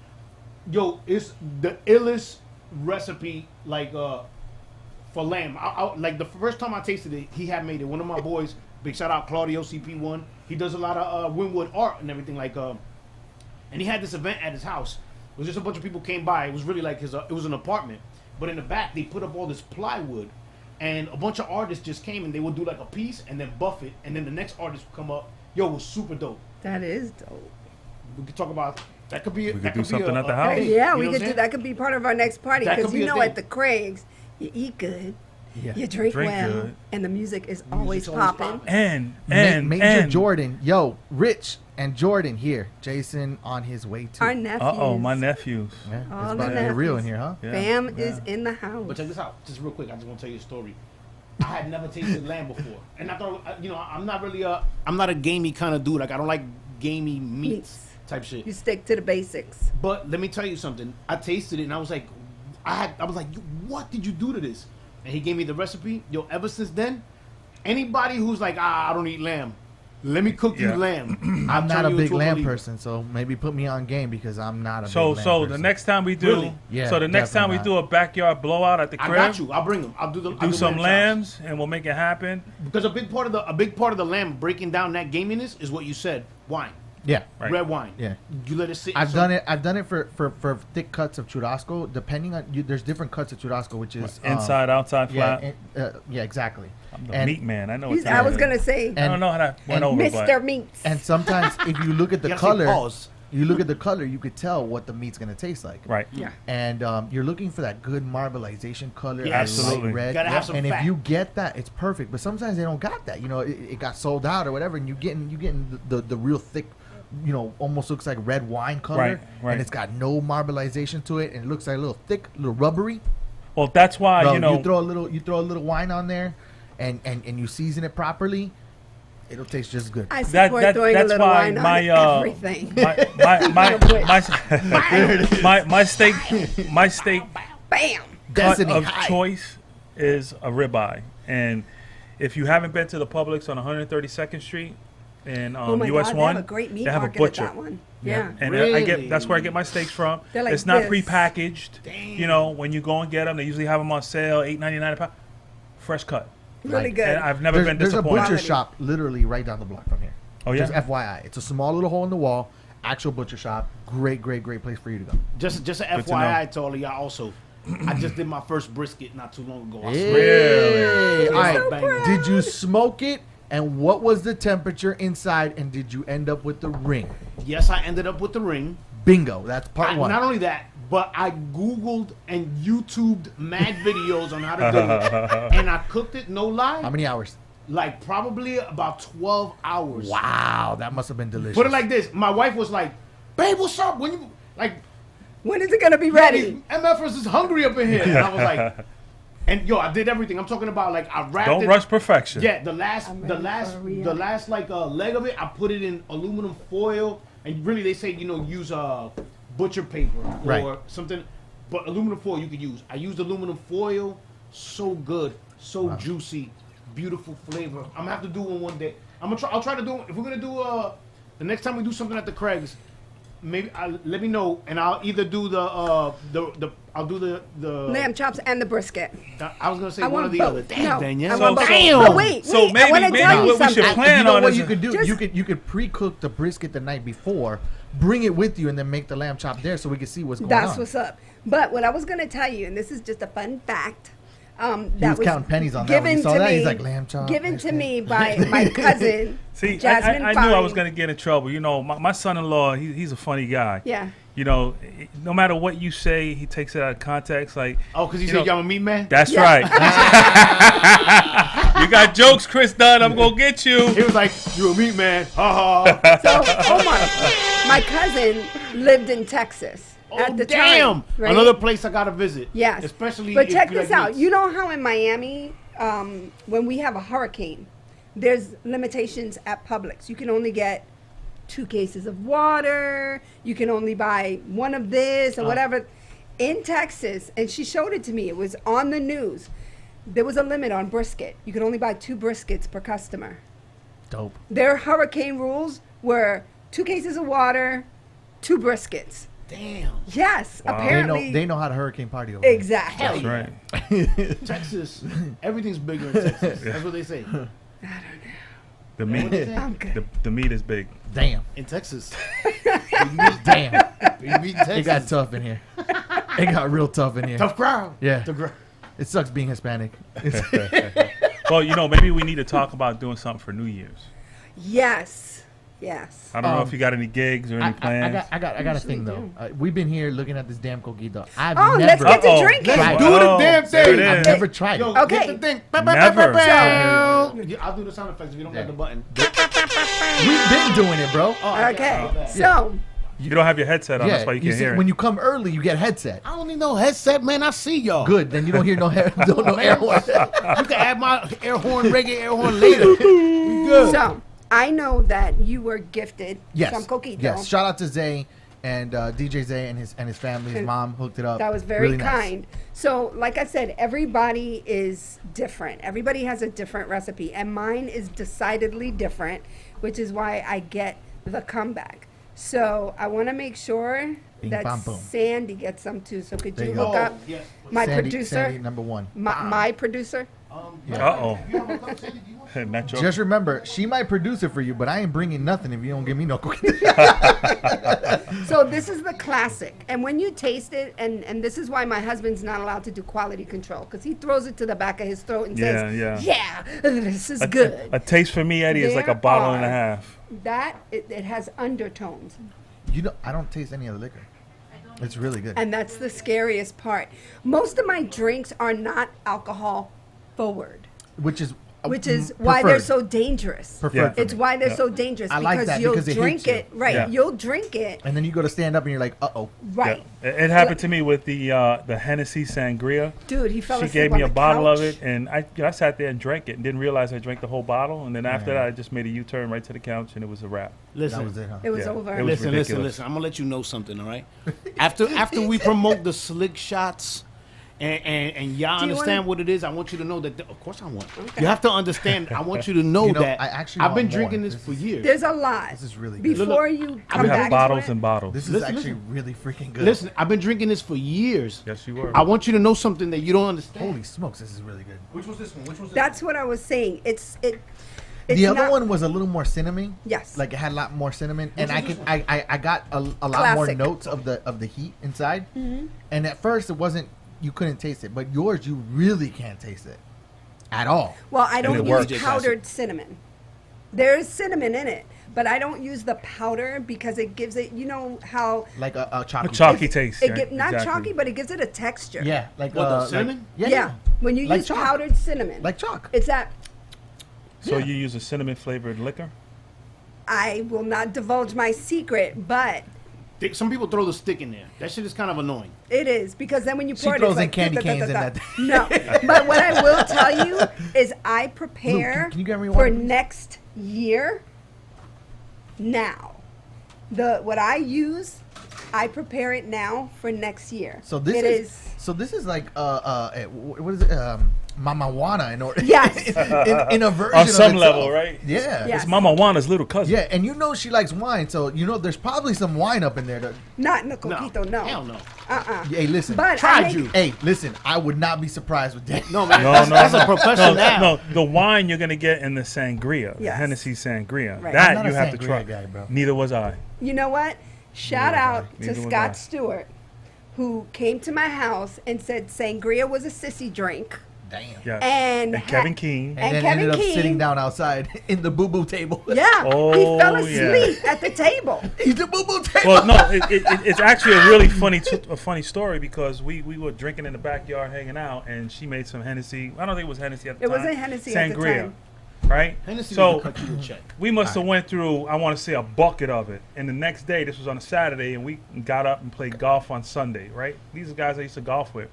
Yo, it's the illest recipe like for lamb. Like the first time I tasted it, he had made it. One of my boys. Big shout out Claudio CP1. He does a lot of Winwood art and everything like. And he had this event at his house. It was just a bunch of people came by. It was really like it was an apartment. But in the back, they put up all this plywood. And a bunch of artists just came and they would do like a piece and then buff it. And then the next artist would come up. Yo, it was super dope. That is dope. We could talk about, that could be. We that could do something at the a house. thing, Yeah, you we know could what I'm do that. Could be part of our next party That because could be a at thing. the Craigs, you eat good, Yeah. you drink well, good. and the music is Music's always always popping. popping. And Major Jordan, Rich and Jordan here. Jason on his way too. Our nephews. my nephews. Yeah, All it's the about to get real in nephews. here, huh? Yeah, Fam yeah. is in the house. But check this out, just real quick. I just want to tell you a story. I had never tasted lamb before, and I thought, I'm not really I'm not a gamey kind of dude. Like I don't like gamey meats type shit. You stick to the basics. But let me tell you something. I tasted it and I was like, I was like, what did you do to this? And he gave me the recipe. Yo, ever since then, anybody who's like, I don't eat lamb, let me cook you Yeah. lamb. I'm not turn a you big into lamb believer. person, so maybe put me on game because I'm not a So big lamb so person. the next time we do, Really? Yeah, so the next time we definitely do a backyard blowout at the I crib, got you. I'll bring them. I'll do the. I'll do some lamb chops. lambs and we'll make it happen. Because a big part of the lamb breaking down that gaminess is what you said. Wine, Yeah. Right. red wine. Yeah. You let it sit. I've done it for thick cuts of churrasco. Depending on there's different cuts of churrasco, which is Inside, outside, Yeah, flat. yeah, exactly. I'm the and- meat man. I know. He's, what I that was is. gonna say, I don't know how that went over, Mr. but Meats. And sometimes if you look at the You gotta say color, pause. you could tell what the meat's gonna taste like. right. Yeah. And you're looking for that good marbleization color, Yes. that light Absolutely. red. Gotta have some and fat. if you get that, it's perfect. But sometimes they don't got that. It got sold out or whatever, and you getting the real thick, almost looks like red wine color, Right, right. and it's got no marbleization to it, and it looks like a little thick, a little rubbery. Well, that's why Bro, you throw a little wine on there, and you season it properly, it'll taste just good. I support throwing a that's little why wine on my everything. my steak Bam. cut Destiny of high. choice is a ribeye, and if you haven't been to the Publix on 132nd Street in Oh my US God, One, they have a great meat they have a market butcher. at that one. Yeah. And Really? that's where I get my steaks from. They're like it's not this. prepackaged. When you go and get them, they usually have them on sale, $8.99 a pound. Fresh cut. Really good. And I've never been There's a disappointed. butcher shop literally right down the block from here. Oh, yeah? Just FYI, it's a small little hole in the wall. Actual butcher shop. Great place for you to go. Just an Good to FYI to all of y'all. Also, I just did my first brisket not too long ago. I swear. Hey. I'm All right. so Bang. proud. Did you smoke it? And what was the temperature inside? And did you end up with the ring? Yes, I ended up with the ring. Bingo. That's part one. Not only that, but I Googled and YouTubed mad videos on how to do it, and I cooked it. No lie, How many hours? like probably about 12 hours. Wow, that must have been delicious. Put it like this: my wife was like, "Babe, what's up? When you like?" When is it gonna be These ready? MFers is hungry up in here. And I was like, and yo, I did everything. I'm talking about like I wrapped Don't it. rush perfection. Yeah, the I'm ready for a last like leg of it, I put it in aluminum foil, and really they say use butcher paper or Right. something, but aluminum foil you could use. I used aluminum foil, so good, so juicy, beautiful flavor. I'm gonna have to do one day. I'll try to do it. If we're gonna do the next time we do something at the Craig's, maybe let me know, and I'll either do I'll do the lamb chops and the brisket. I was gonna say I one want or the both. other. Damn, No, Danielle. I want both. Damn. But wait, So I want to maybe tell you what we should something. plan You know on what is you could do? Just- You could pre-cook the brisket the night before, bring it with you, and then make the lamb chop there so we can see what's going on. That's what's up. But what I was going to tell you, and this is just a fun fact. He was counting pennies on that when he saw that. He's like, lamb chop. Given to me by my cousin, See, Jasmine I knew I was Fine. going to get in trouble. You know, my son-in-law, he's a funny guy. Yeah. You know, no matter what you say, he takes it out of context. Like, Oh, because you you said know, y'all a meat man. that's right. You got jokes, Chris Dunn. I'm going to get He you. was like, "You a meat man." Ha ha. So Omar, my cousin lived in Texas at the damn! time. Right? Another place I gotta visit. Yes. Especially. But if check you this like out. meats. You know how in Miami, when we have a hurricane, there's limitations at Publix. You can only get 2 cases of water. You can only buy one of this or whatever. In Texas, and she showed it to me. It was on the news. There was a limit on brisket. You could only buy 2 briskets per customer. Dope. Their hurricane rules were 2 cases of water, 2 briskets. Damn. Yes, Wow. apparently. They know how to hurricane party over there. Exactly. That's right. Texas. Everything's bigger in Texas. That's what they say. The meat, I'm good. the meat is big. Damn. In Texas. Damn. We meet in It got Texas. tough in here. It got real tough in here. Tough crowd. Yeah. Tough crowd. It sucks being Hispanic. Well, you know, maybe we need to talk about doing something for New Year's. Yes. Yes. I don't know if you got any gigs or any plans. I got a Usually thing though. do. We've been here looking at this damn coquito. I've Oh, never, let's get to Uh-oh. drinking. Let's Do the Oh, damn there thing. it I've is. never tried Yo, it. Okay. get the thing. Never. I'll do the sound effects if you don't got the button. We've been doing it, bro. Okay. So, You don't have your headset on, Yeah, that's why you can't see, hear it. when you come early, you get headset. I don't need no headset, man. I see y'all. Good, then you don't hear no air horn. You can add my air horn, reggae air horn later. We good. so I know that you were gifted Yes. some coquito. Yes. Shout out to Zay and DJ Zay and his family. His mom hooked it up. That was very Really nice. kind. So, like I said, everybody is different. Everybody has a different recipe, and mine is decidedly different, which is why I get the comeback. So, I want to make sure Bing, that bam, boom. Sandy gets some too. So, could There you you go. hook up yes. my Sandy, producer? Sandy, number one. My producer? Uh-oh. Not your- Just remember, she might produce it for you, but I ain't bringing nothing if you don't give me no cookie. So this is the classic, and when you taste it, and this is why my husband's not allowed to do quality control, because he throws it to the back of his throat and says, Yeah. this is good." A taste for me, Eddie, is like a There bottle and a are- half. That it has undertones, You know, I don't taste any other liquor. It's really good. and that's the scariest part. Most of my drinks are not alcohol forward, Which is why they're preferred. so dangerous. Preferred Yeah. for It's me. why they're Yeah. so dangerous, I like because that you'll because it drink hits you. it, right? Yeah. You'll drink it, And then you go to stand up and you're like, uh-oh. right? Yeah. It happened to me with the Hennessy Sangria. Dude, he fell She asleep gave me on a the bottle of couch. it, and I sat there and drank it and didn't realize I drank the whole bottle. And then after that, I just made a U-turn right to the couch, and it was a wrap. That Listen. was it, huh? It was Yeah. over. It was Listen. ridiculous. I'm gonna let you know something, all right? After we promote the slick shots, and y'all Do you understand wanna- what it is, I want you to know that. Of course, I want. Okay. You have to understand. I want you to know, You know, that I actually I've want been drinking more. this This for is- years. There's a lot. This is really good. Before you come We back have to bottles it, and bottles. This is Listen, actually listen. really freaking good. Listen, I've been drinking this for years. Yes, you were. I want you to know something that you don't understand. Holy smokes, this is really good. Which was this one? Which was that's what I was saying. It's The other not- one was a little more cinnamon. Yes. Like it had a lot more cinnamon, and Which I is could this I got a lot more Classic. notes of the heat inside. And at first it wasn't, you couldn't taste it, but yours you really can't taste it at all. Well, I it don't use works. powdered cinnamon. There's cinnamon in it, but I don't use the powder because it gives it. You know how Like a chalky. A chalky taste. it yeah, get not exactly. chalky, but it gives it a texture. Yeah, like What, the like- cinnamon? yeah, When you Like use chalk. powdered cinnamon, like chalk. it's that. So Yeah. you use a cinnamon flavored liquor? I will not divulge my secret, but Some people throw the stick in there. That shit is kind of annoying. it is because then when you She pour it, throws it's in like candy da, da, da, canes da, in da. that. No, but what I will tell you is I prepare Luke, can you get me for one, please? next year. Now, what I use, I prepare it now for next year. So this It is so this is like what is it? Mama Juana in order. Yes. in a version On of some itself. level, right? Yeah. Yes. It's Mama Juana's little cousin. Yeah, and you know she likes wine, so you know there's probably some wine up in there. Not in the coquito, no. Hell no. Hey, listen. But Tried I make- you. Hey, listen. I would not be surprised with that. No, man. No, that's no, a professional now. No, the wine you're gonna get in the sangria, the Yes. Hennessy sangria. Right. I'm That not you a have to sangria try. guy, bro. Neither was I. You know what? Shout out to Neither was I. Scott Stewart, who came to my house and said sangria was a sissy drink. Damn. Yes. And Kevin King. And then Kevin ended up King- sitting down outside in the boo-boo table. Yeah, Oh, he fell yeah. asleep at the table. He's the boo-boo table. Well, no, it's actually a really funny story because we were drinking in the backyard, hanging out, and she made some Hennessy. I don't think it was Hennessy at the It time. wasn't Hennessy at the Sangria, time. right? Hennessy So will cut you a check. we must have went through, I want to say, a bucket of it. And the next day, this was on a Saturday, and we got up and played golf on Sunday, right? These are guys I used to golf with.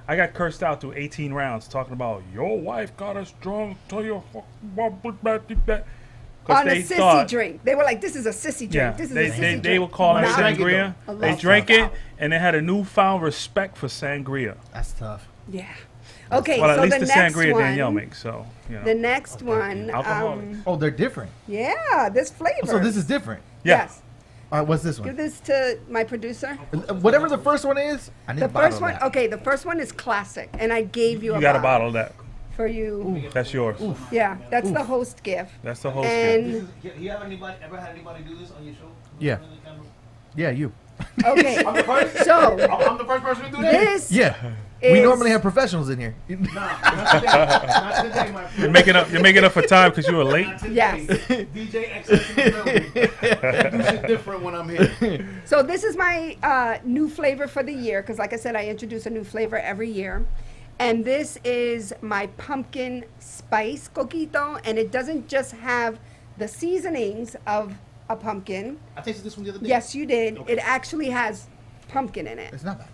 I got cursed out through 18 rounds talking about, your wife got us drunk. Tell your On a sissy drink. They were like, this is a sissy drink. Yeah, This is they, a sissy they, drink. they were calling it Nah. drank it, sangria. though. They I drank love it, and they had a newfound respect for sangria. That's tough. Yeah. Okay, Well, at so least the the next sangria one, Danielle makes, so, you know. The next one, Alcoholics. Oh, they're different. yeah, this flavor. So this is different. Yeah. Yes. All right, what's this Give one? this to my producer. Whatever the first one is, I need The a bottle first of one, that. okay, the first one is classic, and I gave you You a got a bottle bottle of that. for you. That's yours. Yeah, that's the host gift. That's the host gift. And You ever had anybody do this on your show? Yeah. Yeah, you. okay, I'm the first. so I'm the first person to do that. this Yeah. is, We normally have professionals in here. Nah, not today. Not today, my friend. You're making up for time because you were late. Not today. Yes. DJ Exes in the building. Do shit different when I'm here. So this is my new flavor for the year because, like I said, I introduce a new flavor every year. And this is my pumpkin spice coquito, and it doesn't just have the seasonings of a pumpkin. I tasted this one the other day. Yes, you did. Okay. It actually has pumpkin in it. It's not bad.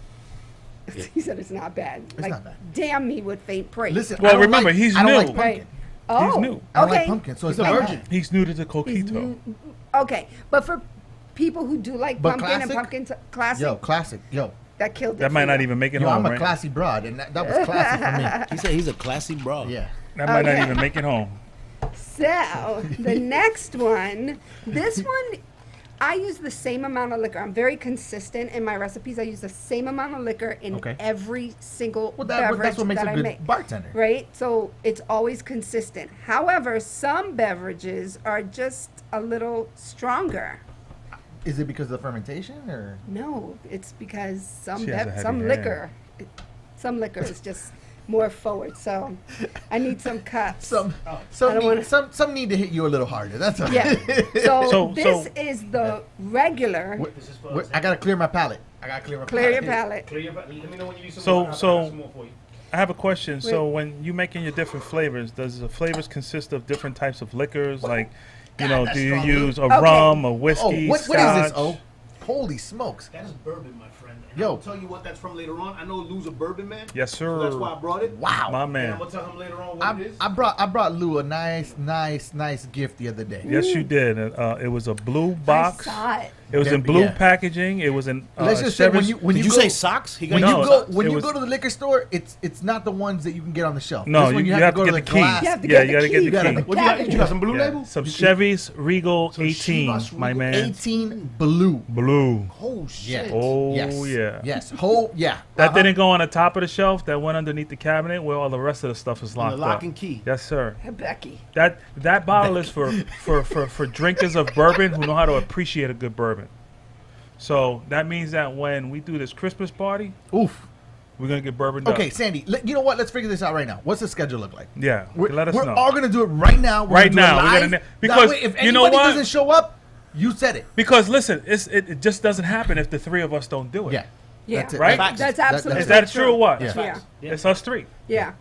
He said it's not bad. It's not bad. Damn me with faint praise. Listen, Well, I don't remember, like, he's I don't new. like pumpkin. Right. Oh, new. I don't okay. like pumpkin, so it's He's a not virgin. bad. He's new to the He's coquito. new- Okay, but for people who do like But pumpkin and classic? pumpkin classic, Yo, classic. Yo, that killed it. That for might you. not even make it yo, home, I'm a right? classy broad, and that was classic for He said he's a classy bro. me. Yeah. That might not Okay. even make it home. So the next one, this one, I use the same amount of liquor. I'm very consistent in my recipes. I use the same amount of liquor in Okay. every single Well, beverage that's what makes that a I good make. bartender. Right? So it's always consistent. However, some beverages are just a little stronger. Is it because of the fermentation, or No, it's because some She has a heavy some hand. liquor, some liquor is just more forward. So I need some cups. some I don't wanna- some need to hit you a little harder? That's all. Yeah. So, So- this so- is the regular. I gotta clear my palate. Clear your palate. Clear your palate. Let me know when you need some So- more. I'll so- have some more for you. I have a question. So Wait. when you making your different flavors, does the flavors consist of different types of liquors? Like, you God, know, that's do you strong, use a Okay. rum, a Oh, whiskey, what is this? scotch? Oh, holy smokes! That is bourbon, my friend. And Yo. I'll tell you what that's from later on. I know Lou's a bourbon man. Yes, So that's sir. why I brought it. Wow. My And man. I'm gonna tell him later on what it is. I brought Lou a nice gift the other day. Yes, you did. It was a blue box. I saw it. It was in Yeah. blue packaging. It was in. Let's just say when you Did you go, say socks? He when No, you go it when you was- go to the liquor store, it's not the ones that you can get on the shelf. No, This one you have to get the the key. glass. You have to Yeah, get you the gotta get key. the key. What do you got? You got some blue Yeah. label? Some Chevy's Regal Some 18, Chivas my Regal man. 18 blue. Blue. Oh Yeah. shit. Oh Yes. yeah. Yes. Whole yeah. That Uh-huh. didn't go on the top of the shelf. That went underneath the cabinet where all the rest of the stuff is And locked the lock up. and key. Yes, sir. Becky. That bottle is for drinkers of bourbon who know how to appreciate a good bourbon. So that means that when we do this Christmas party, Oof. we're gonna get bourbon. Okay, Sandy. You know what? Let's figure this out right now. What's the schedule look like? Yeah. We're, let us we're know. all gonna do it right now. We're Right gonna do now, it we gotta live. na- That because way, if you know anybody what? doesn't show up, you said it. Because listen, it just doesn't happen if the three of us don't do it. Yeah. Yeah. That's it. Right? That's That- absolutely Is that true or what? Yeah. Yeah. It's us three. Yeah.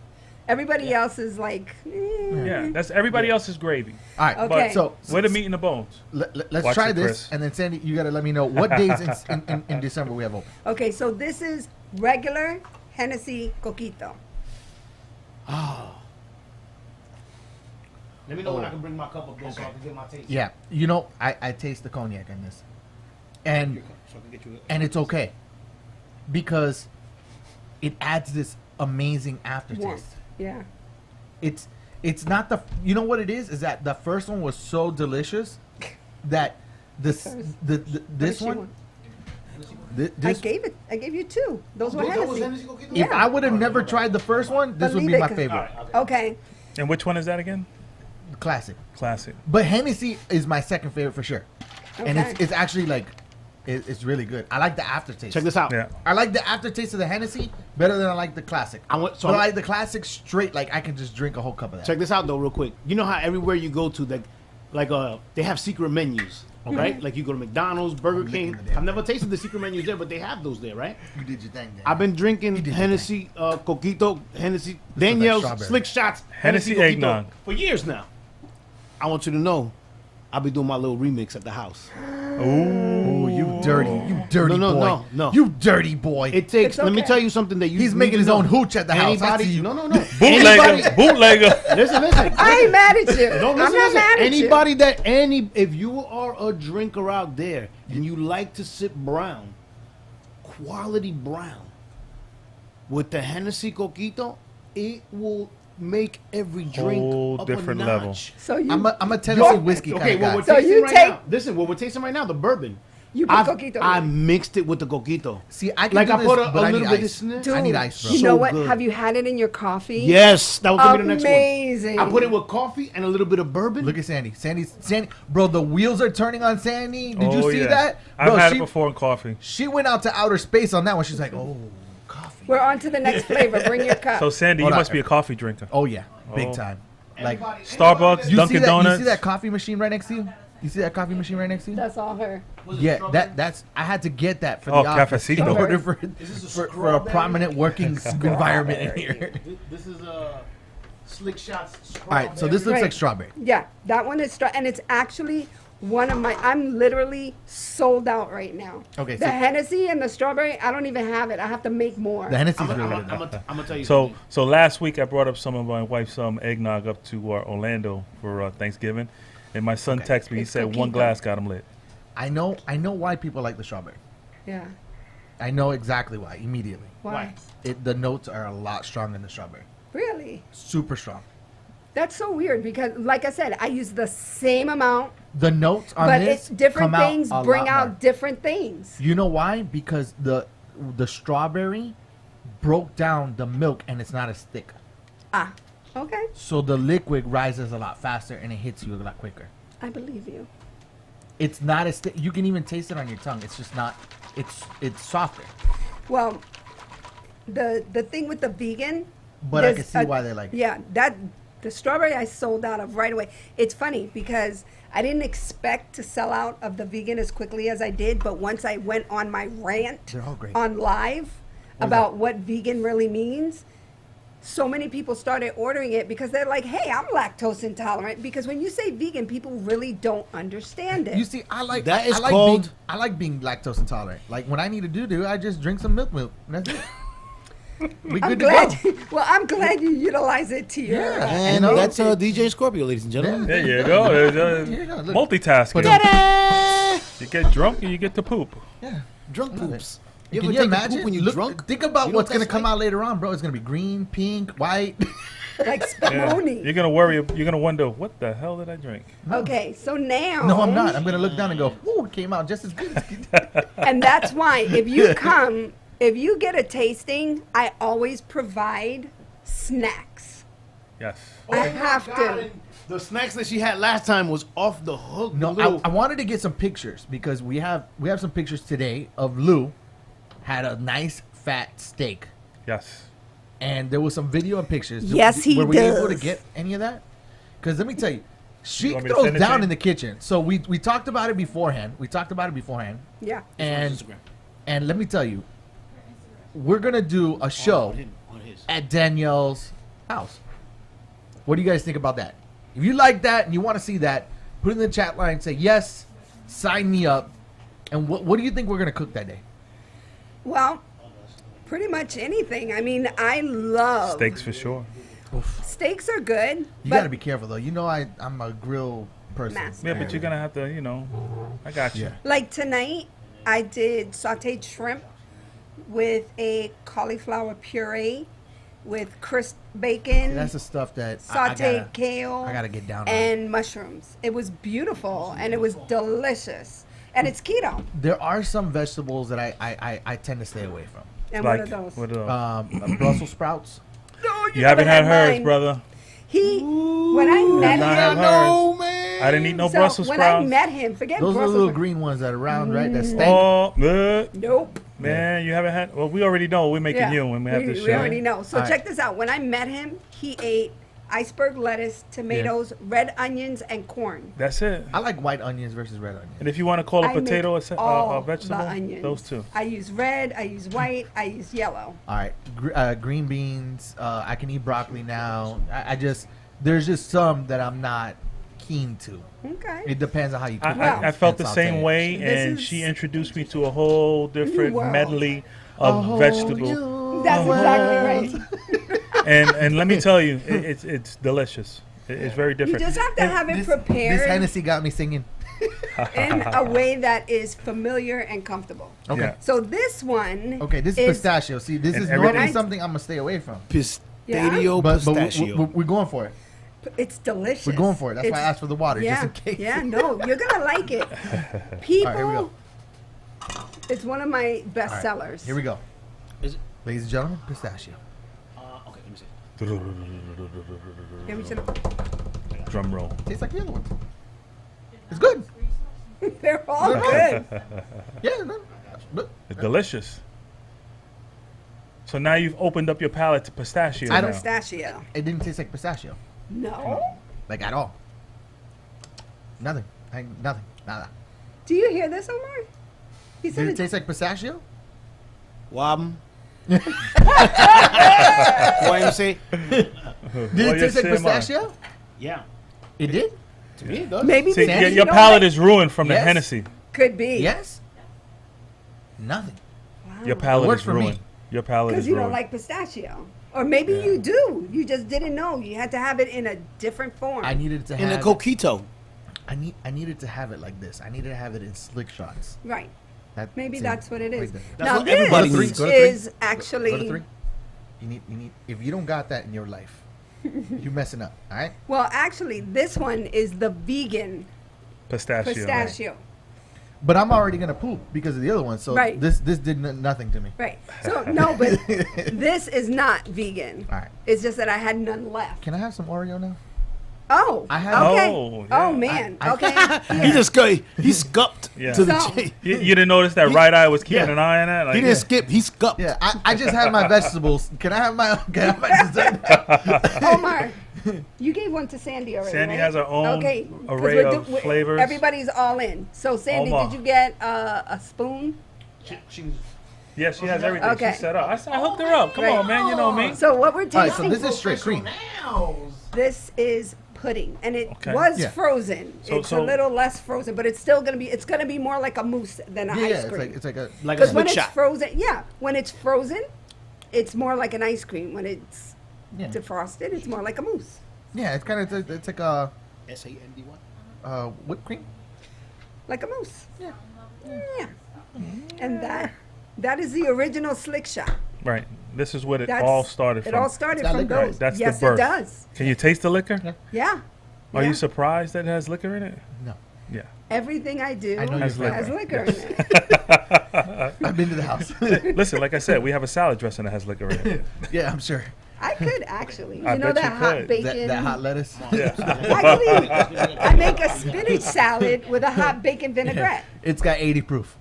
Everybody else is like, Yeah. That's everybody else's gravy. All right. Okay. So We're the meat and the bones. let's Watch try it, this, Chris. and then Sandy, you gotta let me know what days in December we have open. Okay, so this is regular Hennessy coquito. Let me know when I can bring my cup up there so I can get my taste. Yeah. You know, I taste the cognac in this, and So I can get you. and it's okay because it adds this amazing aftertaste. Warmth. Yeah. It's not the, you know what it is that the first one was so delicious that this What one. did This, I gave you 2. Those were That was Hennessy. Hennessy Coquito? if I would have never tried the first one, this would be Believe my it, 'cause- favorite. Okay. And which one is that again? Classic. Classic. But Hennessy is my second favorite for sure. And Okay. it's actually like, it's really good. I like the aftertaste. Check this out. Yeah. I like the aftertaste of the Hennessy better than I like the classic. But I like the classic straight, like I can just drink a whole cup of that. Check this out though, real quick. You know how everywhere you go to, they have secret menus, right? Like you go to McDonald's, Burger King. licking the damn I've never tasted the secret menus there, but they have those there, right? You did your thing, Dan. I've been drinking did your Hennessy, Coquito, Hennessy, that Danielle's strawberry. Slick Shots, Hennessy Coquito eggnog. for years now. I want you to know, I'll be doing my little remix at the house. Oh, you dirty No, boy. no. You dirty boy. It takes. It's Let me okay. tell you something that you. He's need making to his know. own hooch at the house. I Anybody? see you. No. Bootlegger. Bootlegger. Listen. I ain't mad at you. No, I'm listen, not mad at Anybody that if you are a drinker out there and you like to sip brown, quality brown, with the Hennessy Coquito, it will make every drink Whole up different a level. notch. So you I'm a Tennessee whiskey Okay, kind well, of we're guy. So tasting you right take- now. Listen, what we're tasting right now, the bourbon. You put coquito in I it. mixed it with the Coquito. See, I can Like do I this, put a but I little need bit of ice. this in there. Dude, I need ice, bro. You So know what? good. Have you had it in your coffee? Yes, that was gonna be the next one. Amazing. I put it with coffee and a little bit of bourbon. Look at Sandy. Sandy, bro, the wheels are turning on Sandy. Did you Oh, see yeah. that? I've Bro, had she, it before in coffee. She went out to outer space on that one. She's like, oh, coffee. We're on to the next flavor. Bring your cup. So Sandy, Hold you on. must be a coffee drinker. Oh, yeah. Big Oh. time. Like, Starbucks, you see Dunkin' that? Donuts. You see that coffee machine right next to you? You see that coffee machine right next to you? That's all her. That's I had to get that for Oh, the office in cafecito. order for a prominent working environment in here. This is a Slick Shots. All right, so this looks Right. like strawberry. Yeah, that one is and it's actually one of my. I'm literally sold out right now. Okay, The so- Hennessy and the strawberry, I don't even have it. I have to make more. The Hennessy's I'm really good. gonna tell you. So something. so last week I brought up some of my wife's eggnog up to Orlando for Thanksgiving, and my son texted me. He It's said one coquito. glass got him lit. I know why people like the strawberry. Yeah. I know exactly why immediately. Why? The notes are a lot stronger in the strawberry. Really? Super strong. That's so weird because, like I said, I use the same amount, The notes on but this it's different come out things a bring lot out more. different things. You know why? Because the strawberry broke down the milk and it's not as thick. Ah, okay. So the liquid rises a lot faster and it hits you a lot quicker. I believe you. It's not as thick. You can even taste it on your tongue. It's just not. It's softer. Well, the thing with the vegan. But I there's can see why they like it. Yeah, the strawberry I sold out of right away. It's funny because I didn't expect to sell out of the vegan as quickly as I did, but once I went on my rant They're all great. on live about what vegan really means, so many people started ordering it because they're like, "Hey, I'm lactose intolerant." Because when you say vegan, people really don't understand it. You see, I like That is I like called- Being, I like being lactose intolerant. Like when I need a doo-doo, I just drink some milk. And that's it. We I'm good glad. to go. Well, I'm glad you utilize it to your. Yeah. And You know? that's DJ Scorpio, ladies and gentlemen. There you go. There you go, look. Multitasking. But, You get drunk and you get to poop. Yeah. Drunk Love poops. Can You you ever take a imagine? poop when you're Look, drunk? Think about You know what's what gonna that's come like? out later on, bro. It's gonna be green, pink, white. Like Yeah. spumoni. You're gonna worry. You're gonna wonder what the hell did I drink. Okay, so now. No, I'm not. I'm gonna look down and go, "Ooh, it came out just as good." And that's why if you come, if you get a tasting, I always provide snacks. Yes. I have to. The snacks that she had last time was off the hook. No, I wanted to get some pictures because we have some pictures today of Lew had a nice fat steak, Yes. and there was some video and pictures. Yes, he Were we able to does. get any of that? Because let me tell you, she You want me to throws send it to down you? in the kitchen. So we talked about it beforehand. Yeah. And let me tell you, we're gonna do a show at Danielle's house. What do you guys think about that? If you like that and you want to see that, put it in the chat line. Say yes, sign me up. And what do you think we're gonna cook that day? Well, pretty much anything. I mean, I love Steaks for sure. Steaks are good. You but gotta be careful though. You know I'm a grill person. Master. Yeah, but you're gonna have to, I got you. Yeah. like tonight, I did sautéed shrimp with a cauliflower puree with crisp bacon, That's the stuff that sauteed kale, I gotta get down on. and mushrooms. It was beautiful and it was delicious. And it's keto. There are some vegetables that I tend to stay away from. And Like, what are those? what are those? Brussels sprouts. No, You haven't had hers, mine. brother. When I met not him, had No, man. I didn't eat no so Brussels when sprouts. I met him, forget Those are the Brussels little sprouts. green ones that are round, right? That stank. Oh, Nope. man, you haven't had. Well, we already know we're making you when we have this we show. already know. So All right. check this out. When I met him, he ate iceberg lettuce, tomatoes, red onions, and corn. That's it. I like white onions versus red onions. And if you want to call a I potato make a all vegetable, the onions. those two. I use red, I use white, I use yellow. All right, green beans. I can eat broccoli now. I just there's just some that I'm not keen to. Okay. It depends on how you cook it. I felt the and same saute it. way, This and is- she introduced me to a whole different world. medley A of whole vegetable. new That's world. exactly right. And let me tell you, it's delicious. It's very You different. just have to have it This prepared Hennessy got me singing. in a way that is familiar and comfortable. Okay. Yeah. So this one. Okay, this is pistachio. See, this And is everything- normally something I'm gonna stay away from. Pistachio, But pistachio. we're going for it. It's delicious. We're going for it. That's why I asked for the water, Yeah, just in case. yeah, no, you're gonna like it. People, All right, here we go. it's one of my best All right, sellers. Here we go. Is it? Ladies and gentlemen, pistachio. Okay, let me see. Here we should- Drum roll. Tastes like the other ones. It's good. They're all They're good. Yeah, no, look. It's delicious. So now you've opened up your palate to pistachio. I don't- now. Pistachio. It didn't taste like pistachio, No. like at all. Nothing. Nothing. Nada. Do you hear this, Omar? He said Did it it. taste like pistachio? Wabm. What you say? Did Well, it you're taste like saying mine. pistachio? Yeah. It did. To me, it does. Maybe See, because your you don't palate like- is ruined from the Yes. Hennessy. could be. Yes. Nothing. Your palate works is for me. ruined. Your palate Because is you ruined. don't like pistachio. Or maybe you do. You just didn't know. You had to have it in a different form. I needed to In have a coquito. I needed to have it like this. I needed to have it in slick shots. Right. That Maybe seemed that's what it is. like that. That's Now what everybody this needs. Go to three. is actually Go to three. You need. If you don't got that in your life, you messing up. All right. well, actually, this one is the vegan Pistachio. pistachio. But I'm already gonna poop because of the other one. So Right. this did nothing to me. Right. So no, but this is not vegan. All right. It's just that I had none left. Can I have some Oreo now? Oh. I had- okay. Oh, yeah. Oh man. I- okay. He just go. He scupped Yeah. to the So- chain. You didn't notice that right eye was keeping Yeah. an eye on that? Like, He didn't skip. He scupped. Yeah. I just had my vegetables. Can I have my dessert? Omar, you gave one to Sandy already. Sandy right? has her own okay. 'cause array we're of flavors. Everybody's all in. So Sandy, Omar. did you get a spoon? Yeah, she has everything. Okay. She set up. I hooked her up. Come Right. on, man. You know me. So what we're All right. tasting? So this is straight cream. This is pudding, and it Okay. was Yeah. frozen. So- It's so- a little less frozen, but it's still gonna be. It's gonna be more like a mousse than a Yeah. ice It's cream. like a. Like a Because when slick it's shot. frozen, when it's frozen, it's more like an ice cream. When it's Yeah. defrosted, it's more like a mousse, Yeah. It's kind of. It's like a SANDY. whipped cream. like a mousse. Yeah. Yeah. And that is the original slick shot. Right. This is what it That's, all started It from. all started It's got from liquor. those. Right, that's yes, the birth. it does. Can you taste the liquor? Yeah. Yeah. Are Yeah. you surprised that it has liquor in it? No. Yeah. Everything I do I know has you're liquor, right. in it. I've been to the house. Listen, like I said, we have a salad dressing that has liquor in it. Yeah, I'm sure. I could actually. I You know bet that you hot could. bacon. That hot lettuce. Actually, I make a spinach salad with a hot bacon vinaigrette. It's got 80 proof.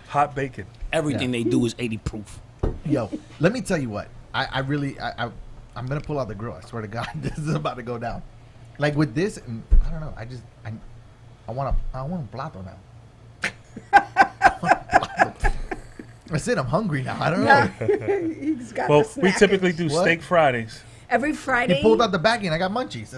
Hot bacon. Everything they do is 80 proof. Yo, let me tell you what. I'm gonna pull out the grill. I swear to God, this is about to go down. Like with this, I don't know. I want a plato now. That's it. I'm hungry now. I don't know. He's got Well, the we snackage. typically do What? steak Fridays. Every Friday. He pulled out the baggie and I got munchies.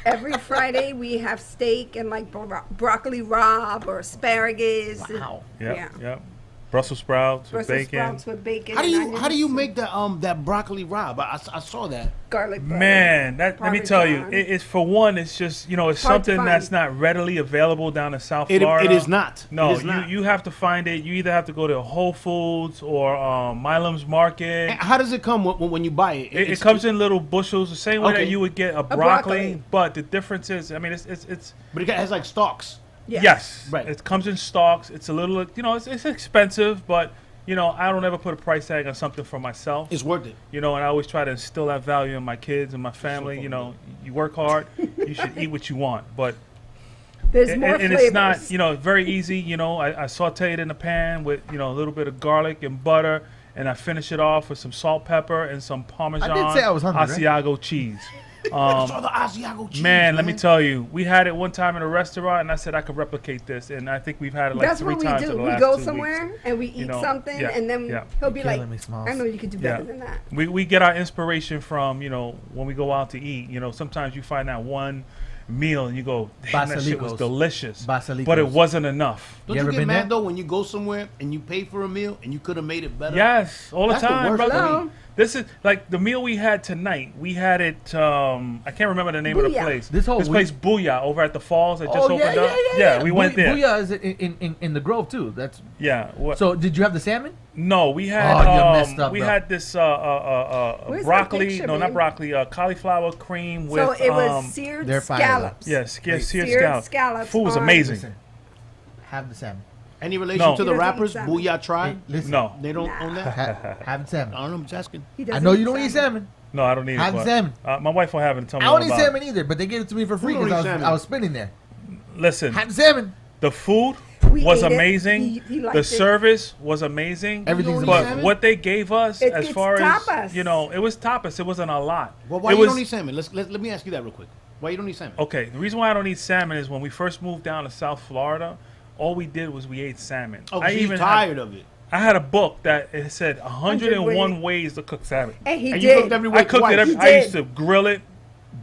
Every Friday we have steak and like broccoli rabe or asparagus. Wow. Yep. Yeah. Yep. Brussels sprouts with Brussels bacon. sprouts with bacon. How do and you onions make that broccoli rabe? I saw that. and garlic butter. Man, let me tell you, Parmesan. it's for one. It's just it's Hard to something find. that's not readily available down in South It Florida. is not. No, It is not. you have to find it. You either have to go to Whole Foods or Milam's Market. And how does it come when you buy it? It comes in little bushels, the same way Okay. that you would get a broccoli, broccoli. but the difference is, I mean, it's but it has like stalks. yes, Right. It comes in stalks. It's a little, it's expensive, but I don't ever put a price tag on something for myself. It's worth it. And I always try to instill that value in my kids and my family. You work hard, you should eat what you want, but There's more and flavors. it's not, very easy. I saute it in the pan with, a little bit of garlic and butter, and I finish it off with some salt, pepper, and some Parmesan I did say I was hungry, right? Asiago cheese. I saw the Asiago cheese. Man, let me tell you, we had it one time in a restaurant, and I said I could replicate this, and I think we've had it like That's 3 what we times do. in the We last go 2 somewhere weeks. and we eat something, yeah, and then yeah. he'll be like, killing me, Smalls. I know you could do better Yeah. than that. We get our inspiration from, when we go out to eat. Sometimes you find that one meal and you go, damn, that shit was Basalicos. delicious, Basalicos. but it wasn't enough. Don't You you, ever get been mad there? though when you go somewhere and you pay for a meal and you could have made it better? Yes, all the That's the time, worst brother. Hello? This is like the meal we had tonight. We had it. I can't remember the name of the Booyah. place. This whole place, Booyah, over at the falls that just Oh, opened up. Yeah, we went there. Booyah is in the Grove too. That's Yeah. What? so. Did you have the salmon? No, we had Oh, you messed up, we bro. had this Where's that broccoli. picture, No, not babe? broccoli. Cauliflower cream with So it was seared they're fire, scallops. yes, seared Seared scallops. scallops Food was on- amazing. Listen, have the salmon. Any relation No. to the He doesn't rappers? eat salmon. Booyah Tribe? Listen, No, They don't own that? have the salmon. I don't know. I'm just asking. He I doesn't know you don't eat salmon. salmon. no, I don't need Have it. but, salmon. my wife will have it and tell me I all don't eat about salmon either, but they gave it to me for free Who don't because eat salmon? I was spinning there. it. Listen, Have the salmon. the food We was ate it. amazing. He liked The it. service was amazing. Everything's eat But salmon? what they gave us, as It's far tapas. as it was tapas. It wasn't a lot. Well, why it you was, don't eat salmon? Let me ask you that real quick. Why you don't eat salmon? Okay, the reason why I don't eat salmon is when we first moved down to South Florida, all we did was we ate salmon. Oh, I 'cause you're had, tired of it. I had a book that it said 101 100 ways to cook salmon. And he And you did. cooked every way I cooked twice. it. He I used did. to grill it,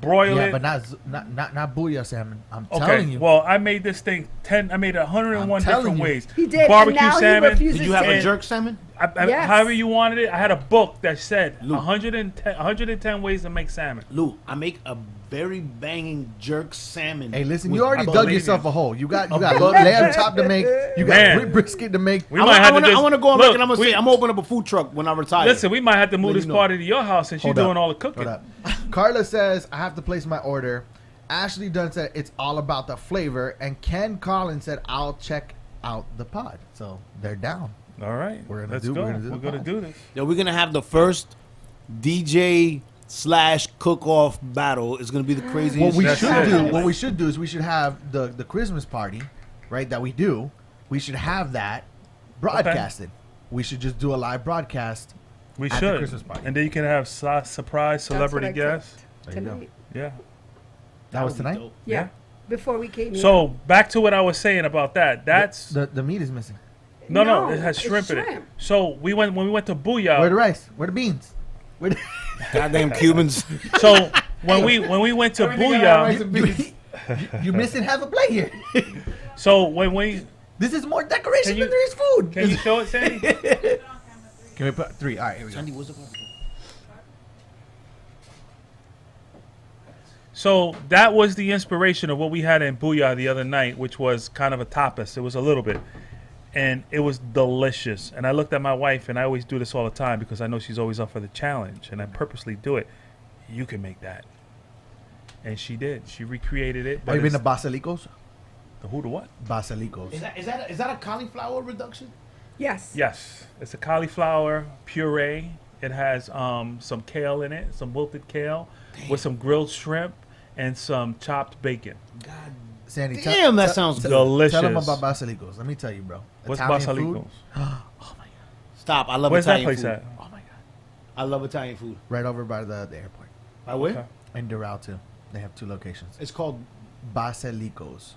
broil Yeah, it. but not booyah salmon. I'm Okay, telling you. well, I made this thing 10. I made it 101 I'm telling different you. ways. He did. Barbecue and now salmon. He refuses Did you have to a eat. jerk salmon? Yes. However you wanted it. I had a book that said Luke. 110 ways to make salmon. Lou, I make a very banging jerk salmon. Hey, listen, with you already I dug believe yourself you. a hole. You got butter. lamb chop to make. You got Man. rib brisket to make. We might have to I want to go on look, record. I'm gonna we- say I'm opening up a food truck when I retire. Listen, we might have to move Let this you know. party to your house since you're Hold up. doing all the cooking. Hold up. Carla says I have to place my order. Ashley Dunn said it's all about the flavor, and Ken Collins said I'll check out the pod. So they're down. All right, We're gonna let's do- go. we're gonna do the We're gonna pod. do this. Yo, we're gonna have the first DJ / cook-off battle. It's gonna be the craziest. What we That's should it. do, what we should do is we should have the Christmas party, right? That we do. We should have that broadcasted. We should just do a live broadcast. We At the should, Christmas party. and then you can have surprise celebrity That's what I guests. cooked There you go. tonight. Yeah. That was would be tonight. dope. Yeah. Before we came here. So back to what I was saying about that. That's The meat is missing. no, No, it has it's shrimp in it. shrimp. So when we went to Booyah. Where the rice? Where the beans? Where the Goddamn Cubans. So when we went to Booyah. you missing half a plate here. So when we This is more decoration Can you- than there is food. can you show it, Sandy? Can we put 3? All right, here we go. Sandy, what's the problem? So that was the inspiration of what we had in Booyah the other night, which was kind of a tapas. It was a little bit. And it was delicious. And I looked at my wife, and I always do this all the time because I know she's always up for the challenge. And I purposely do it. You can make that. And she did. She recreated it. Have you been to it's- Basilicos? the who to what? Basilicos. Is that a cauliflower reduction? Yes. Yes. It's a cauliflower puree. It has some kale in it, some wilted kale, with some grilled shrimp and some chopped bacon. Sandy, Damn, that sounds good. Delicious. Tell them about Basilicos. Let me tell you, bro. What's Italian food, Basilicos? Stop. I love Where's that Italian place food. at? Oh my god. I love Italian food. Right over by the airport. By where? Okay. In Doral too. They have 2 locations. It's called. Basilicos.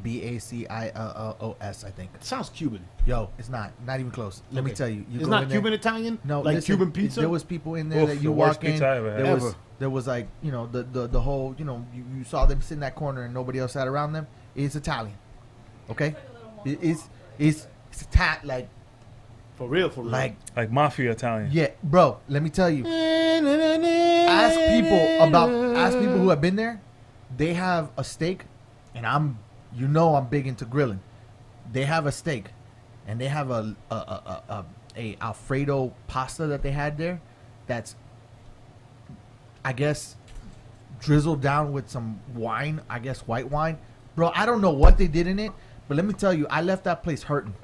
Bacillos, I think. It sounds Cuban. Yo, it's not even close. Let me Okay. tell you. You It's go not in there- Cuban Italian. No, like listen, Cuban pizza. There was people in there Oof, that you the worst walk in. pizza I ever had. There was Ever. there was like the whole you saw them sit in that corner and nobody else sat around them. It's Italian, okay? It's For real, for real. Like, mafia Italian. yeah, bro. Let me tell you. Ask people who have been there. They have a steak, and I'm big into grilling. They have a steak, and they have a Alfredo pasta that they had there. That's, I guess, drizzled down with some wine. I guess white wine, bro. I don't know what they did in it, but let me tell you, I left that place hurting,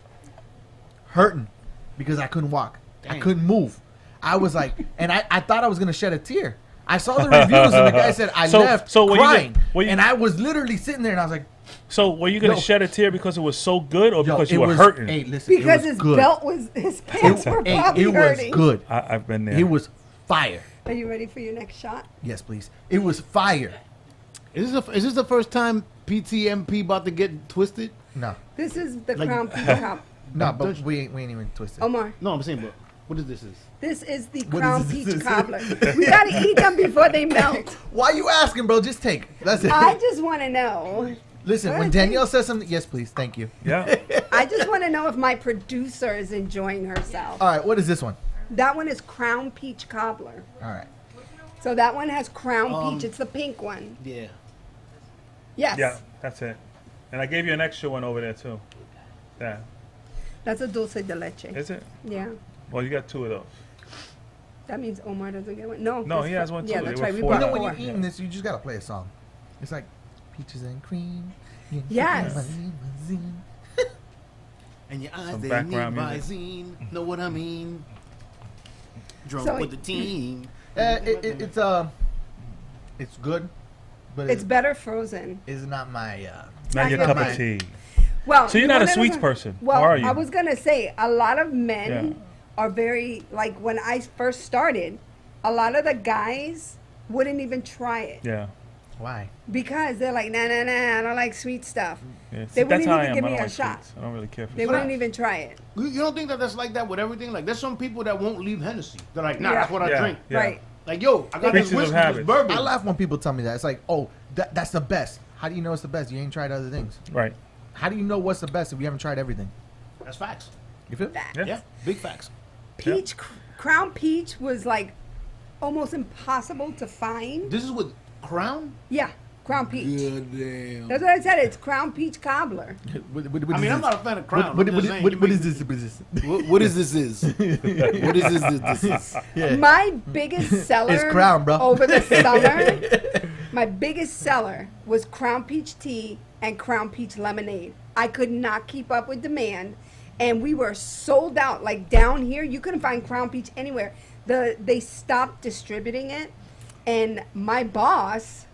because I couldn't walk. Dang. I couldn't move. I was like, and I thought I was gonna shed a tear. I saw the reviews, and the guy said I left crying, and I was literally sitting there, and I was like, so were you gonna shed a tear because it was so good, or because you were hurting? Hey, listen, Because it was his good. belt was, his pants were probably it hurting. was good. I've been there. It was fire. Are you ready for your next shot? Yes, please. It was fire. Is this the first time Ptmp about to get twisted? No, This is the Like- Crown Peach Cup. no, but we ain't even twisted. Omar, No, I'm saying, but what is this? this is the What Crown is Peach this? Cobbler. We gotta eat them before they melt. Why you asking, bro? Just take. That's it. I just want to know. Listen, when Danielle says something, yes, please, thank you. Yeah. I just want to know if my producer is enjoying herself. All right, what is this one? That one is Crown Peach Cobbler. All right. So that one has Crown Peach. It's the pink one. Yeah. Yes. Yeah, that's it. And I gave you an extra one over there too. Yeah. That's a dulce de leche. Is it? Yeah. Well, you got two of those. That means Omar doesn't get one. No. No, that's he has one Yeah, too. that's They were right. We four. You brought know, when four. you're eating this, you just gotta play a song. It's like peaches and cream. Yes. And your eyes, Some they background need music. Visine. Know what I mean? Drunk So- with the team. It's good, but It's better frozen. it's not my. Not your Not cup your of tea. Well, So you're you not a wanna know sweets some- person, Well, or are you? I was gonna say a lot of men Yeah. are very like when I first started. A lot of the guys wouldn't even try it Yeah. Why? because they're like, nah, I don't like sweet stuff. Yeah. They See, that's wouldn't how I even am. give I me don't a like shot. sweets. I don't really care for They sweets. wouldn't even try it. You don't think that that's like that with everything? Like, there's some people that won't leave Hennessy. They're like, nah, Yeah. that's what I Yeah. drink. Yeah. Right. Like, yo, I got this Creatures of whiskey, habit. this bourbon. I laugh when people tell me that. It's like, oh, that's the best. How do you know it's the best? You ain't tried other things. Right. How do you know what's the best if you haven't tried everything? That's facts. You feel? Yeah. Yeah, big facts. Peach, Crown Peach was like almost impossible to find. This is with Crown? Yeah, Crown Peach. Good damn. That's what I said. It's Crown Peach Cobbler. I mean, I'm not a fan of Crown. What I'm just saying, is you this? What is this? What is this is? What is this is? Yeah. My biggest seller It's Crown, bro. over the summer, my biggest seller was Crown Peach Tea and Crown Peach Lemonade. I could not keep up with demand, and we were sold out. Like down here, you couldn't find Crown Peach anywhere. They stopped distributing it, and my boss,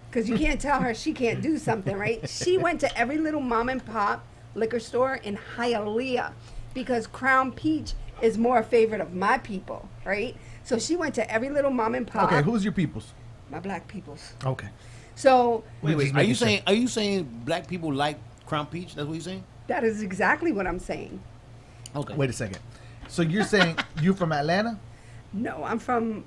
because you can't tell her she can't do something, right? She went to every little mom and pop liquor store in Hialeah because Crown Peach is more a favorite of my people, right? So she went to every little mom and pop. Okay, who's your peoples? My black peoples. Okay. So Wait, Just are making you sure. saying? Are you saying black people like Crown Peach? That's what you're saying? that is exactly what I'm saying. Okay. Wait a second. So you're saying you from Atlanta? No, I'm from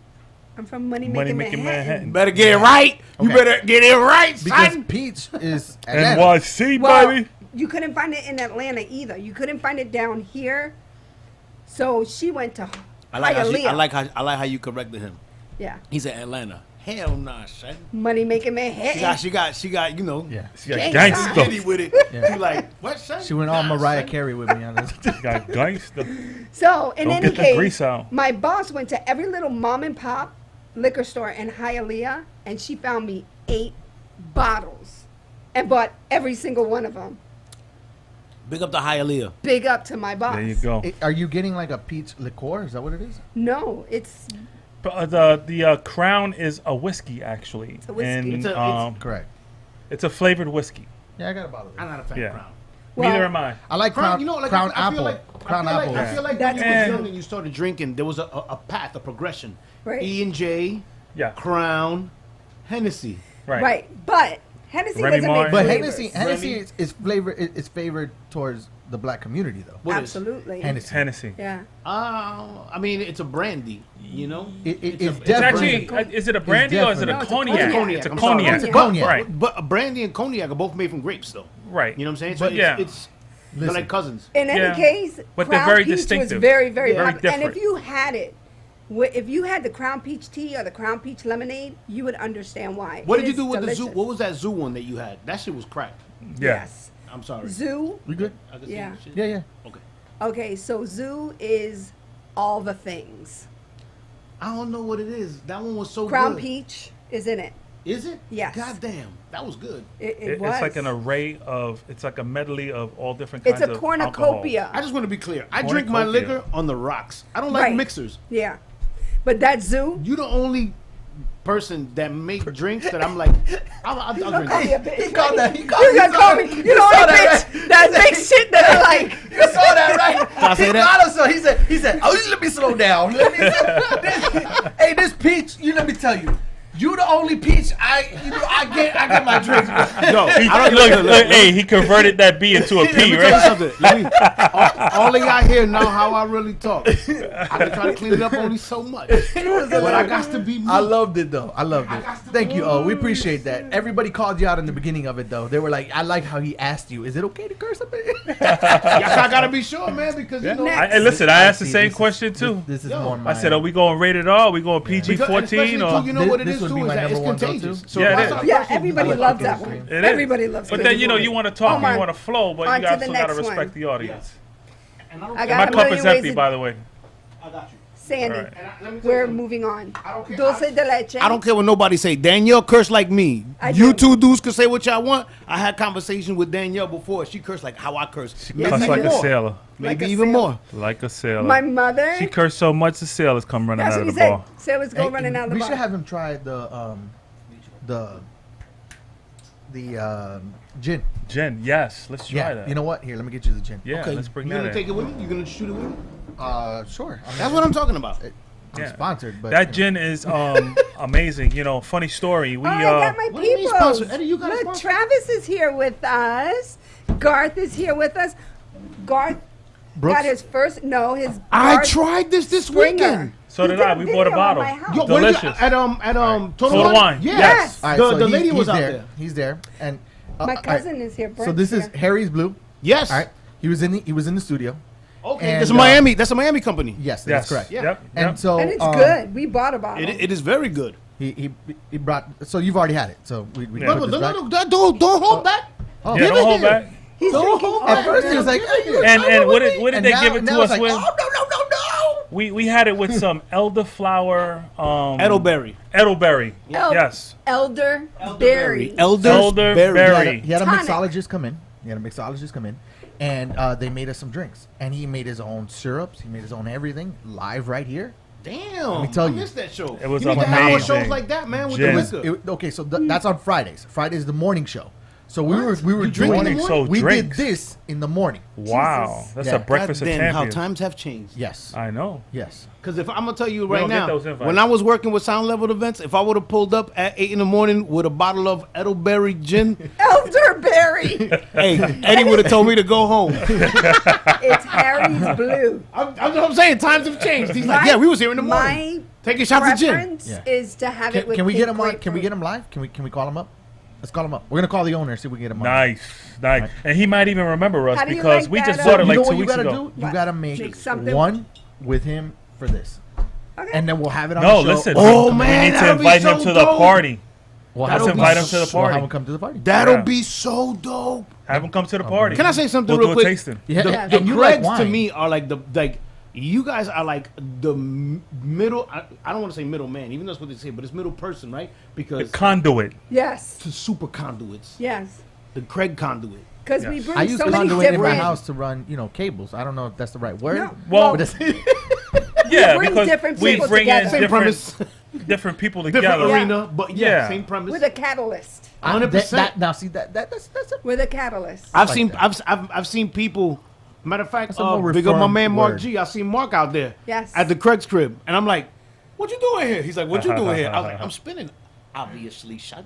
Money Money Making making Manhattan. Manhattan. Better get it right. You Okay. better get it right, Because son. peach is Atlanta. NYC, Well, baby. you couldn't find it in Atlanta either. You couldn't find it down here. So she went to I like Hialeah. I like how you corrected him. Yeah, He said Atlanta. Hell nah, son. Money Making Manhattan. She got, you know, Yeah. She got Gang gangsta. giddy with it. Yeah. She like, what, son? She went all Nah, Mariah son. Carey with me on this. She got gangsta. So in Don't any get the case, grease out. my boss went to every little mom and pop liquor store in Hialeah, and she found me 8 bottles, and bought every single one of them. Big up to Hialeah. Big up to my boss. There you go. Are you getting like a peach liqueur? Is that what it is? No, it's But the Crown is a whiskey, actually. It's a whiskey. And Correct. it's a flavored whiskey. Yeah, I got a bottle of it. I'm not a fan Yeah. of Crown. Well, Neither am I. I like Crown, You know, like Crown I feel Apple. like, Crown I feel Apple. Like, I feel like That's when you And- was young and you started drinking, there was a path, a progression. Right. E&J, Yeah. Crown, Hennessy. Right. But Hennessy Remy doesn't make Martin. But flavors. Hennessy is favored towards the black community though. What is? Absolutely. Hennessy. Hennessy. Yeah. I mean, it's a brandy, you know? It's It's definitely. actually, is it a brandy or is it a definitely- No, it's a cognac? cognac. It's a I'm sorry. cognac. It's a cognac. Right. But brandy and cognac are both made from grapes, though. Right. You know what I'm saying? But yeah. it's They're like cousins. In any Yeah. case, But they're Crown very Peach distinctive. was very, very Very popular. And if different. you had it, if you had the Crown Peach tea or the Crown Peach lemonade, you would understand why. What It did you is do with the delicious. zoo? What was that zoo one that you had? That shit was crack. Yeah. Yes. I'm sorry. Zoo. We good? I can see Yeah. the shit? Yeah, yeah. Okay. Okay, so Zoo is all the things. I don't know what it is. That one was so Crown good. Peach is in it. Is it? Yes. God damn. That was good. It was. It's like an array of. It's like a medley of all different kinds It's a of cornucopia. I just want to be clear. I drink my Cornucopia. liquor on the rocks. I don't like Right. mixers. Yeah. But that Zoo. You the only person that make drinks that I'm like, I'll drink Call me a that. bitch. He called that. He You called gonna call me? You know saw that that, bitch that makes shit that I like. You saw that, right? I say He that? got us. So he said, "Oh, let me slow down. Hey, this peach. You let me tell you, you the only peach I get my drinks with." Yo, He, I don't look, hey, he converted that B into a Let P, me tell you right? something. All of y'all here know how I really talk. I can try to clean it up only so much, but I got to be me. I loved it though. I loved it. got to Thank you. be Oh, we me. appreciate that. Everybody called you out in the beginning of it though. They were like, "I like how he asked you. Is it okay to curse a bit?" Yes, I gotta be sure, man, because you know. Next. Hey, listen, I asked the See, same this is- question too. This is Yo, more. I said, "Are we going rated R? Are we going PG Because- and especially 14?" too, Or you know what it This is would too be is my that it's number one go-to. contagious. Yeah, if it I is. start Yeah, cursing, everybody I like loves to that curse. one. It is. Everybody loves But it. then you want to talk, On you want to flow, but on you to the also got to next respect one. the audience. And I don't I care. got My a cup million is ways empty, to- by the way. I got you. Sandy, All right. And let me tell you we're something. moving on. I don't care. Dulce de leche. I don't care what nobody say. Danielle cursed like me. I You do. two dudes can say what y'all want. I had conversation with Danielle before. She cursed like how I curse. Yes, Cuss I like do. a sailor. Maybe Like a even sailor. more. Like a sailor. My mother. She cursed so much the sailors come running That's out what of he the said. bar. Sailors go Hey, running out of the we bar. should have him try the gin. Jen, yes, let's try Yeah. that. You know what? Here, let me get you the gin. Yeah, let's bring You that gonna in. take it with you? You gonna shoot it with me? Sure. I mean, That's what I'm talking about. I'm Yeah. sponsored, but That gin is amazing. You know, funny story. We Oh, I got my what do you mean people. sponsor? Eddie, you got a Look, sponsor? Travis is here with us. Garth is here with us. Garth Brooks? got his first. No, his. I Garth tried this Springer. weekend. So He did did I. a We bought a video at bottle. my house. Yo, where did you- Delicious. at Total Total Wine. Yes. Yes. All right, the so the he- lady was he's out there. there. He's there, and My all right. cousin is here. So Brent's this is here. Harry's Blue. Yes. All right, he was in the studio. Okay. And, That's a Miami. That's a Miami company. Yes, Yes. that's correct. Yeah. Yep. And yep. so And it's good. We bought a bottle. It is very good. he brought. So you've already had it. So we Yeah. put this back. No, don't hold back. Oh, Yeah, Give don't it hold here. back. He's Don't drinking. hold At back. first he was like, "Hey, you And talking what with did me?" what did And they now- give it now to it's us like, with? "Oh, no. We had it with some elderflower. Edelberry. Edelberry. El- Yes. Elderberry. Elderberry. He had a Tonic. mixologist come in. And they made us some drinks. And he made his own syrups. He made his own everything live right here. Damn. Let me tell I you. missed that show. It was you need to have more amazing. shows like that, man, with Gin. the liquor. Okay, so that's on Fridays. Friday is the morning show. So we were You drink in the doing morning? So we drinks. did this in the morning. Wow. Jesus. That's Yeah. a breakfast of God damn, how champions. times have changed. Yes. I know. Yes. Because if I'm gonna tell you We right don't get now, those invites. when I was working with Sound Level events, if I would have pulled up at 8 in the morning with a bottle of Edelberry gin, Elderberry. hey, Eddie would have told me to go home. It's Harry's Blue. I'm saying times have changed. He's like, My- yeah, we was here in the morning. My Taking shots of gin. preference Yeah. is to have it with Can we get him on? pink Can we get grapefruit. him live? Can we call him up? Let's call him up. We're gonna call the owner, see if we can get him on. Nice. Right. And he might even remember us How do you because like we that, just uh, bought it You like know 2 what you weeks gotta ago. do? You What? gotta make Make something- one with him for this, Okay. and then we'll have it on No, the show. listen. Oh, we man, need to that'll be invite him so to the dope. party. We'll Let's have invite him him to the We'll party. have him come to the party. That'll Yeah. be so dope. Have him come to the party. Can I say something We'll real do a quick? tasting. Yeah, Yeah. The and you like Craigs to wine. me are like you guys are like the middle. I don't want to say middle man, even though that's what they say, but it's middle person, right? The Because conduit. Yes. to super conduits, Yes. the Craig conduit. Because we Yes. bring I use so many conduit in my different. house to run, cables. I don't know if that's the right word. No. Well, But it's- Yeah, bring because different we people bring in together. Same premise, different people different together. Yeah. arena, but yeah, Yeah. same premise. With a catalyst. 100%. Now see that's a, With a catalyst. I've like seen that. I've seen people. Matter of fact, That's a more big up my reformed man Mark word. G. I seen Mark out there Yes. at the Craig's crib, and I'm like, "What you doing here?" He's like, "What you doing here?" I was like, "I'm spinning." Obviously, shut.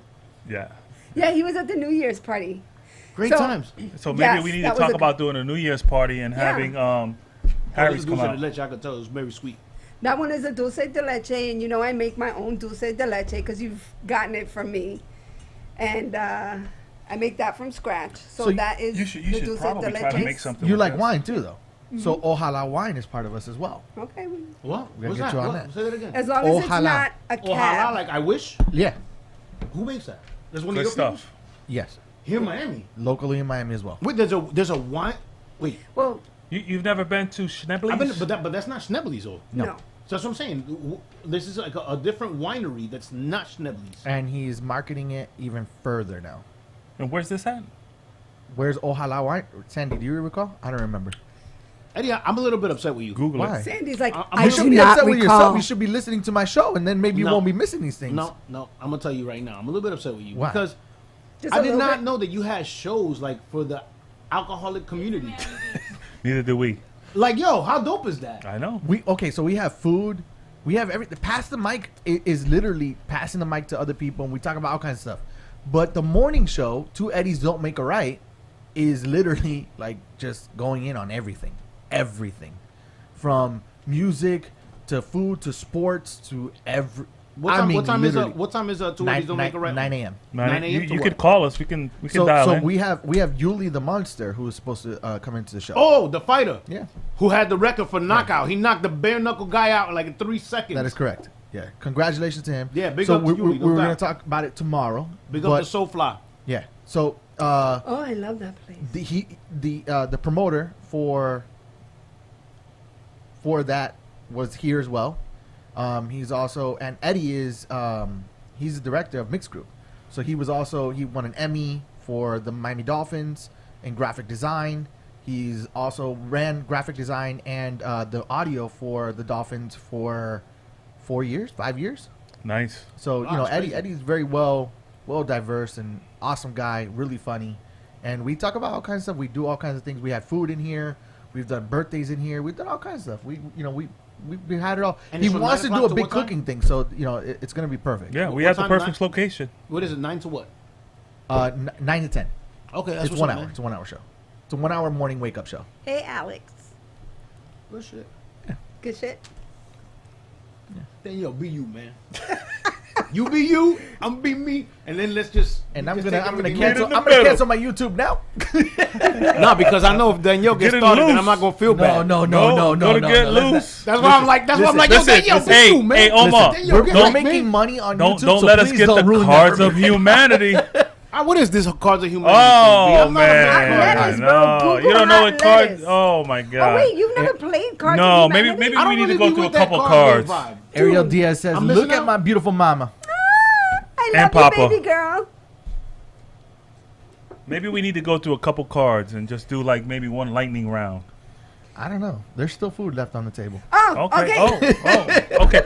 Yeah. Yeah, he was at the New Year's party. Great So- times. So maybe Yes, we need that to was talk a- about doing a New Year's party and Yeah. having Harry's Harry's come out. I could tell it was very sweet. That one is a dulce de leche, and I make my own dulce de leche because you've gotten it from me. And I make that from scratch. So, So that is You should dulce probably de try to leche. make something. You with like this. wine too, though. So Ojalá wine is part of us as well. Okay. What? We're gonna What's get that? you on What? that. Say that again. As long as it's Ojalá. not a Ojalá, cab. like I wish. Yeah. Who makes that? There's one Good of your stuff. people? Yes. Here in Miami. Locally in Miami as well. Wait, there's a wine. Wait, Well, You've never been to Schnebley's? I've been, but that's not Schnebley's though. No. no. So that's what I'm saying. This is like a different winery that's not Schnebley's. And he's marketing it even further now. And where's this at? Where's Ojalá wine? Sandy, do you recall? I don't remember. Eddie, I'm a little bit upset with you. Google Why? it. Sandy's like, I'm I You not do should be not upset with yourself. recall. You should be listening to my show, and then maybe you No. won't be missing these things. No, I'm gonna tell you right now. I'm a little bit upset with you Why? because Just I a did little not bit. know that you had shows like for the alcoholic community. Neither do we. Like, yo, how dope is that? I know. So we have food, we have everything. Pass the mic is literally passing the mic to other people, and we talk about all kinds of stuff. But the morning show, Two Eddies Don't Make a Right, is literally like just going in on everything, from music to food to sports to every. What time is Two Eddies Don't Make a Right? 9 a.m. 9 a.m. You to could what? call us. We can So dial in. we have Yuli the Monster, who is supposed to come into the show. Oh, the fighter. Yeah, Who had the record for knockout? He knocked the bare knuckle guy out in like in 3 seconds. that is correct. Yeah, congratulations to him. Yeah, big so up to Yuli, no we're going doubt. to talk about it tomorrow. Big but- up to Soulfly. Yeah. So Oh, I love that place. the promoter for that was here as well. He's also, and Eddie is he's the director of Mixed Group. So he won an Emmy for the Miami Dolphins in graphic design. He's also ran graphic design and the audio for the Dolphins for 5 years. Nice. So Wow, that's crazy. Eddie's very well diverse and awesome guy, really funny, and we talk about all kinds of stuff. We do all kinds of things. We had food in here. We've done birthdays in here. We've done all kinds of stuff. We had it all. And He it's from wants to 9 do a o'clock to big what time? cooking thing, so it's gonna be perfect. Yeah, we What have the time? perfect 9? location. What is it? 9 to what? 9 to 10. Okay, that's It's what's 1 up, hour. man. It's a 1 hour show. It's a 1 hour morning wake up show. Hey, Alex. Good shit. Good shit. Danielle, be you, man. You be you, I'm be me, and then let's just. And I'm just gonna take everything cancel. in the I'm gonna middle. cancel my YouTube now. No, because I know if Danielle gets Get it started, then loose. I'm not gonna feel bad. No. Gonna get loose. That's why I'm like, yo, listen, Danielle, listen. be you, man. Hey, Omar, Danielle, We're, get we're right, making man. money on Don't YouTube. so let us please get don't the ruin cards that of for me. humanity. What is this cards of humanity? Oh I'm not a big man, lettuce, bro. no, Google you don't know hot what cards. lettuce. Oh my Oh, god. wait, you've never played Cards No, of maybe Humanity? I we don't need to really go be through a with that couple card game cards. vibe. Ariel Dude, Diaz says, I'm "Look missing at out. my beautiful mama." I And love you, Papa. baby girl. Maybe we need to go through a couple cards and just do like maybe one lightning round. I don't know. There's still food left on the table. Oh, Okay. okay. Oh, okay.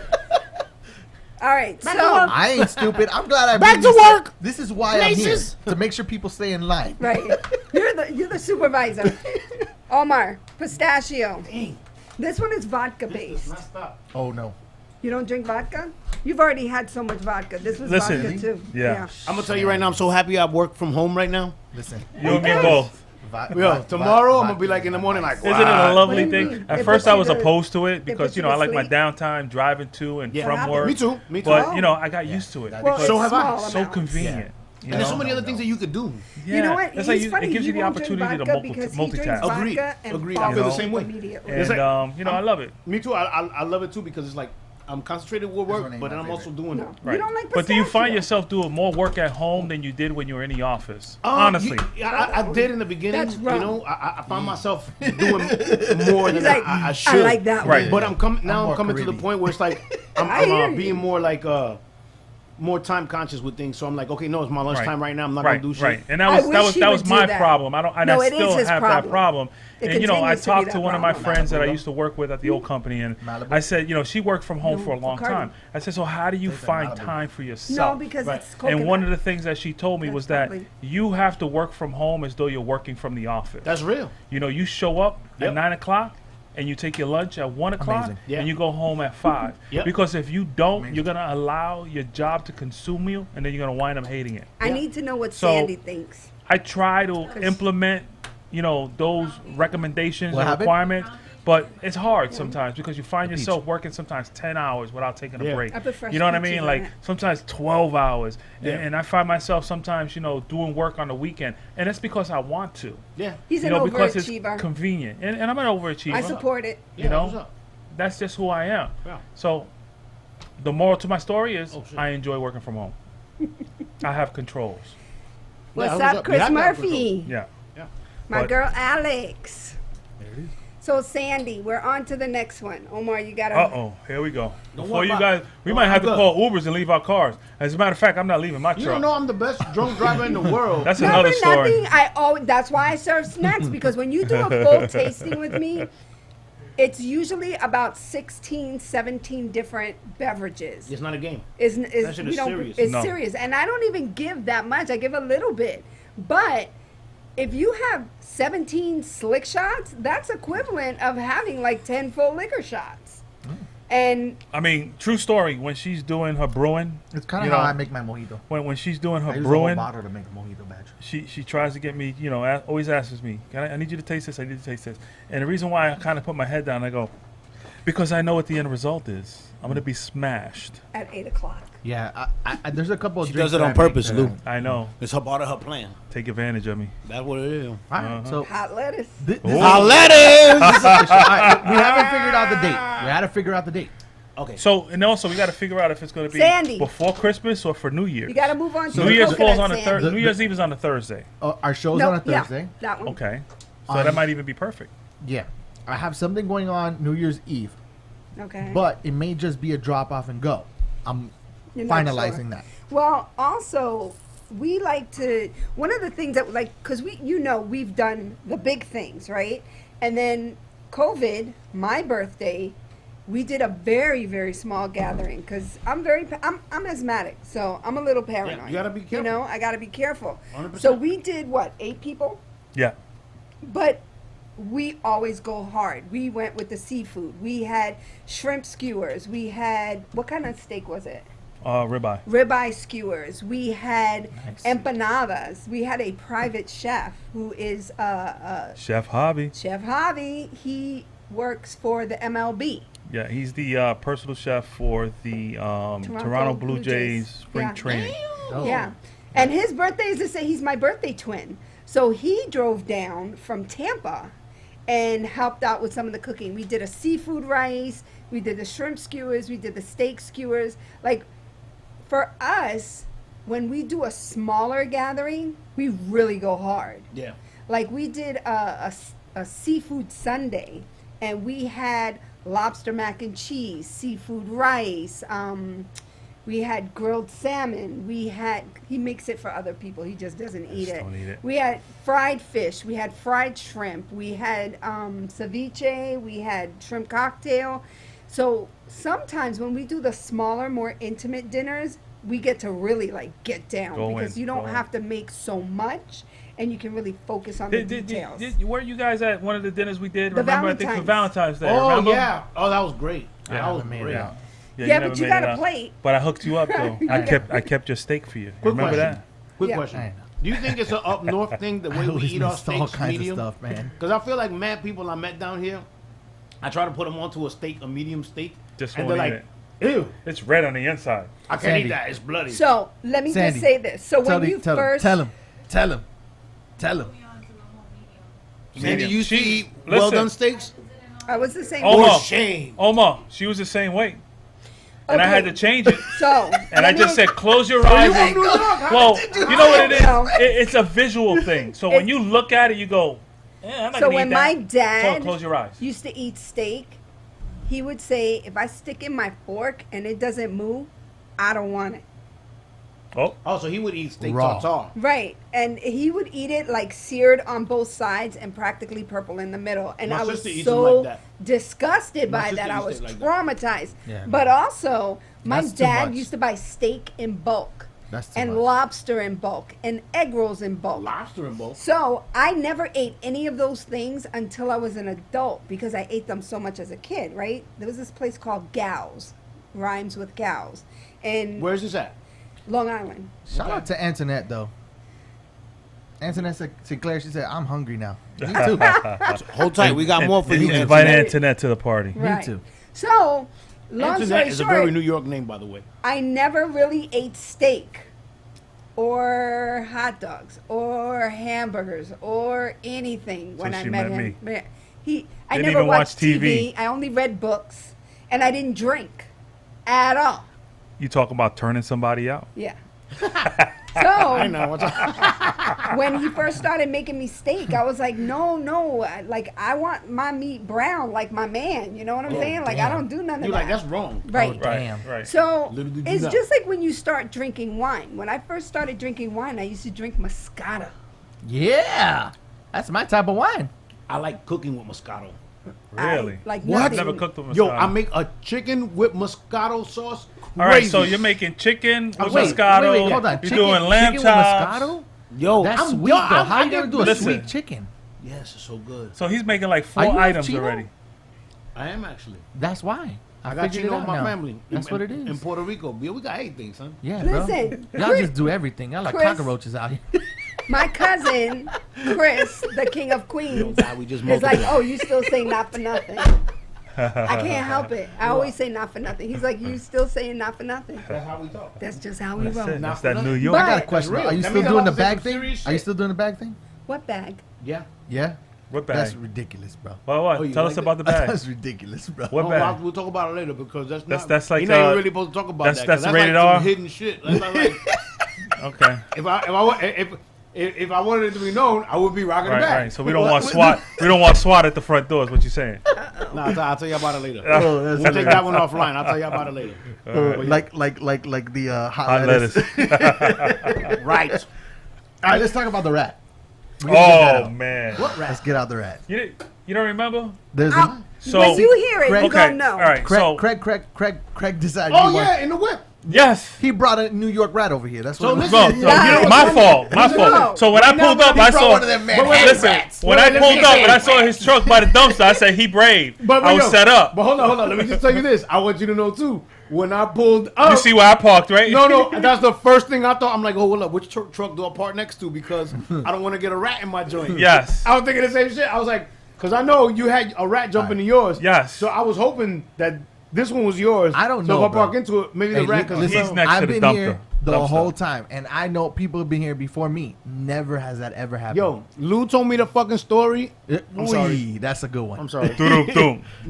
All right. So, I ain't stupid. I'm glad I Back bring to this up. work. This is why Places. I'm here, to make sure people stay in line. right. You're the supervisor. Omar, pistachio. Dang, This one is vodka this based. is messed up. Oh no. You don't drink vodka? You've already had so much vodka. This was Listen, vodka too. yeah. I'm gonna tell you right now, I'm so happy I work from home right now. Listen. You and me both. Yo, tomorrow I'm gonna be like in the morning, like, Isn't it a wow. lovely What do you thing? mean? At It first puts I you was to- opposed to it it because puts you you know I to like my sleep. downtime driving to and Yeah. from work. Me too. Me too. But you know I got used to it. Well, because so have I. small it's so amounts. convenient. You And there's so know? many other things that you could do. Yeah. You know what? It's He's like funny. it gives He you the won't drink opportunity to vodka because he drinks multitask. Agreed. vodka and Agreed. I falls feel the asleep same way. immediately. It's And like- you know I love it. Me too. I love it too because it's like I'm concentrated with one work, ain't but my then I'm also favorite. doing No. it. Right. You don't like But do you find pistachio. yourself doing more work at home than you did when you were in the office? Honestly. I did in the beginning. That's You wrong. know, I found myself doing more than like, I I should. like that Right. one. But I'm coming now. I'm I'm more coming to the Caribbean. point where it's like I'm I hear you. being more like more time conscious with things. So I'm like, okay, no, it's my lunchtime right now. I'm not right, gonna do shit. right. And I that wish was he that would was do my that. problem. I don't. And No, I it is still his have that problem. problem. It And you know, I continues to be talked that to one of my problem. friends that I Malibu. used to work with at the old company, and Malibu. I said, you know, she worked from home No, for a long Bacardi. time. I said, so how do you They said find Malibu. time for No, yourself? because Right. it's coconut. And one of the things that she told me That's was that probably- you have to work from home as though you're working from the office. That's real. You know, you show up Yep. at 9 o'clock and you take your lunch at 1 o'clock Amazing. Yeah. and you go home at 5. Yep. Because if you don't, Amazing. you're going to allow your job to consume you and then you're going to wind up hating it. I Yeah. need to know what So- Sandy thinks. I try to implement, you know, those recommendations What and happened? requirements But it's hard sometimes because you find yourself working sometimes 10 hours without taking a break. I prefer You know what I peaches mean? on Like it. sometimes 12 hours. Yeah. And I find myself sometimes, doing work on the weekend. And it's because I want to. Yeah. He's You an know, because it's overachiever. convenient. And I'm an overachiever. I support it. Yeah, You know? what's up? That's just who I am. Yeah. So the moral to my story is Oh, shit. I enjoy working from home. I have controls. What's Yeah, up, Chris Yeah, Murphy? Yeah. My But- girl Alex. There it is. So Sandy, we're on to the next one. Omar, you gotta. Uh-oh. Here we go. Don't Before worry you about- guys, we No, might have I'm to good. call Ubers and leave our cars. As a matter of fact, I'm not leaving my You truck. don't know I'm the best drunk driver in the world. That's Not another for story. nothing. That's why I serve snacks, because when you do a full tasting with me, it's usually about 16, 17 different beverages. It's not a game. Is That shit you is know, serious. It's No. serious, and I don't even give that much. I give a little bit, but if you have 17 slick shots, that's equivalent of having like 10 full liquor shots. And I mean, true story. When she's doing her brewing, It's kind you of how know, I make my mojito. when she's doing I her use a whole brewing, bottle to make a mojito batch. she tries to get me, always asks me, I need you to taste this, I need to taste this. And the reason why I kind of put my head down, I go, because I know what the end result is. I'm going to be smashed. at 8 o'clock, Yeah, there's a couple of She drinks does it that on I make purpose, that Lou. I know. It's her part of her plan. Take advantage of me. That's what it is. All right, so hot lettuce. this Ooh. is Lettuce! official. All right, we haven't figured out the date. We had to figure out the date. Okay. So, and also, we got to figure out if it's going to be Sandy. before Christmas or for New Year's. You got to move on to New the Year's coconut, falls on a Sandy. Thursday. The- New Year's Eve is on a Thursday. Our show's No, on a Thursday. Yeah, that one. Okay. So On- that might even be perfect. Yeah, I have something going on New Year's Eve, Okay. but it may just be a drop off and go. I'm You're not finalizing sure. that. Well, also, we like to, one of the things that, because we've done the big things, right? And then COVID, my birthday, we did a very, very small gathering because I'm asthmatic, so I'm a little paranoid. you gotta be careful. You know, I gotta be careful. 100%. So we did, 8 people? Yeah. But we always go hard. We went with the seafood. We had shrimp skewers. We had, what kind of steak was it? Ribeye. Ribeye skewers. We had Nice. empanadas. We had a private chef who is Chef Hobby. Chef Javi. He works for the MLB. Yeah, he's the personal chef for the Toronto Blue Jays spring Yeah. training. Oh. Yeah. And his birthday is to say he's my birthday twin. So he drove down from Tampa and helped out with some of the cooking. We did a seafood rice. We did the shrimp skewers. We did the steak skewers. Like, for us, when we do a smaller gathering, we really go hard. Yeah. Like, we did a seafood Sunday, and we had lobster mac and cheese, seafood rice. We had grilled salmon. He makes it for other people. He just doesn't eat just it. don't eat it. We had fried fish. We had fried shrimp. We had ceviche. We had shrimp cocktail. So sometimes when we do the smaller, more intimate dinners, we get to really get down Go because in, you don't go in. have to make so much, and you can really focus on the details. Weren't you guys at one of the dinners we did? The Remember, I think for Valentine's. Valentine's Day. Oh, remember? yeah. Oh, that was great. Yeah, that I was haven't made great. it out. Yeah, never but you made got it a out. plate. But I hooked you up though. I kept your steak for you. Quick Remember question. that? Quick Yeah. question. I know. Do you think it's an up north thing, the way we always eat our missed all steaks kinds medium? of stuff, man. Because I feel like mad people I met down here, I try to put them onto a medium steak, Just and won't they're eat like, it. ew, It's red on the inside. I can't Sandy. eat that. It's bloody. So let me Sandy, just say this. So when you first, tell him. Sandy Medium. used to She- eat well listen. done steaks. I was the same. Omar. For shame. Omar, she was the same weight. And I had to change it. So And I let just me- said, close your eyes. You from and- New York? How Well, did you know what it is? No. It's a visual thing. So when you look at it, you go, I'm not So gonna when eat my that. dad So close your eyes. used to eat steak, he would say, if I stick in my fork and it doesn't move, I don't want it. Oh, Oh, so he would eat steak Raw. tartare. Right. And he would eat it seared on both sides and practically purple in the middle. And My I was sister eats it so like that. disgusted My by sister that. I eats was it like that. traumatized. Yeah, but man. also, my That's too dad much. used to buy steak in bulk. That's too and much. lobster in bulk and egg rolls in bulk. Lobster and both. So I never ate any of those things until I was an adult because I ate them so much as a kid, right? There was this place called Gals, rhymes with Gals, in Where's this at? Long Island. Shout out to Antoinette though. Antoinette Sinclair, she said, I'm hungry now. Me too. Hold tight. We got more for you. Invite Antoinette. Antoinette to the party. Right. Me too. So, long Antoinette story is a very short, New York name, by the way. I never really ate steak or hot dogs or hamburgers or anything when I she met met him. me. I Didn't never even watch watched TV. I only read books, and I didn't drink at all. You talk about turning somebody out. Yeah. I So know. when he first started making me steak, I was like, no, I want my meat brown like my man. You know what I'm saying? Like, I damn. don't do none of You're that. like, that's wrong. right. Oh, damn. Right. So Little did you it's know. just like when you start drinking wine. When I first started drinking wine, I used to drink Moscato. Yeah. That's my type of wine. I like cooking with Moscato. Really? Like What? nothing. Never cooked with Moscato. Yo, I make a chicken with Moscato sauce. All right, Crazy. so you're making chicken with Wait, Moscato. wait, hold on. You're Chicken- doing lamb chicken with chops. Moscato? Yo, That's I'm sweet, yo, though. How I you gonna get- do a Listen. sweet chicken? Yes, it's so good. So he's making like Are 4 you items Chino? already. I am actually. That's why. I got figured Chino it in out my now. family. That's what it is. In Puerto Rico. Yeah, we got everything, son. Yeah, Listen, bro. Y'all Chris- just do everything. Y'all like Chris- cockroaches out here. My cousin, Chris, the king of queens, Yo, God, we just is like, multiplied. oh, you still say not for nothing. I can't help it. I always say not for nothing. He's like, you still saying not for nothing. That's how we talk. That's just how we That's roll. it. Not That's for that nothing. New York. But- I got a question. That's Are you real. still That doing means the I'm bag saying some thing? serious Are you shit. still doing the bag thing? What bag? Yeah. Yeah. What bag? That's ridiculous, bro. What? Oh, you Tell like us about the bag. That's ridiculous, bro. What Oh, bag? we'll talk about it later because that's not. That's like, you're not even really supposed to talk about that. 'cause that's rated like R? some hidden shit. That's not like Okay. if I wanted it to be known, I would be rocking Right, the bag. right. So we don't want SWAT. We don't want SWAT at the front door. Is what you're saying? Nah, I'll tell you about it later. Oh, that's We'll take that one offline. I'll tell you about it later. like the hot Hot lettuce. lettuce. Right. All right, let's talk about the rat. We gotta get that Oh out. man. What rat? Let's get out the rat. You don't remember? There's Ah, So when you hear it, Craig- you okay. gonna know. All right. So Craig decided. Oh he wanted- yeah, in the whip. yes. He brought a New York rat over here. That's So what. it was. listen, No, you know, my fault. My fault. So when I pulled up, I saw. one of them Manhattan Listen, rats. when I pulled up and I saw his truck by the dumpster, I said he braved. I was yo, set up. But hold on. Let me just tell you this. I want you to know too. When I pulled up, You see where I parked, right? No, that's the first thing I thought. I'm like, oh, hold up, which truck do I park next to? Because I don't want to get a rat in my joint. Yes. I was thinking the same shit. I was like, because I know you had a rat jump into yours. Yes. So I was hoping that this one was yours. I don't so know, if I park bro. into it, maybe Hey, the rat. listen, He's next I've to the been dumpster. here the Dumpster. whole time, and I know people have been here before me. Never has that ever happened. Yo, Lou told me the fucking story. I'm sorry. That's a good one. I'm sorry. Doom,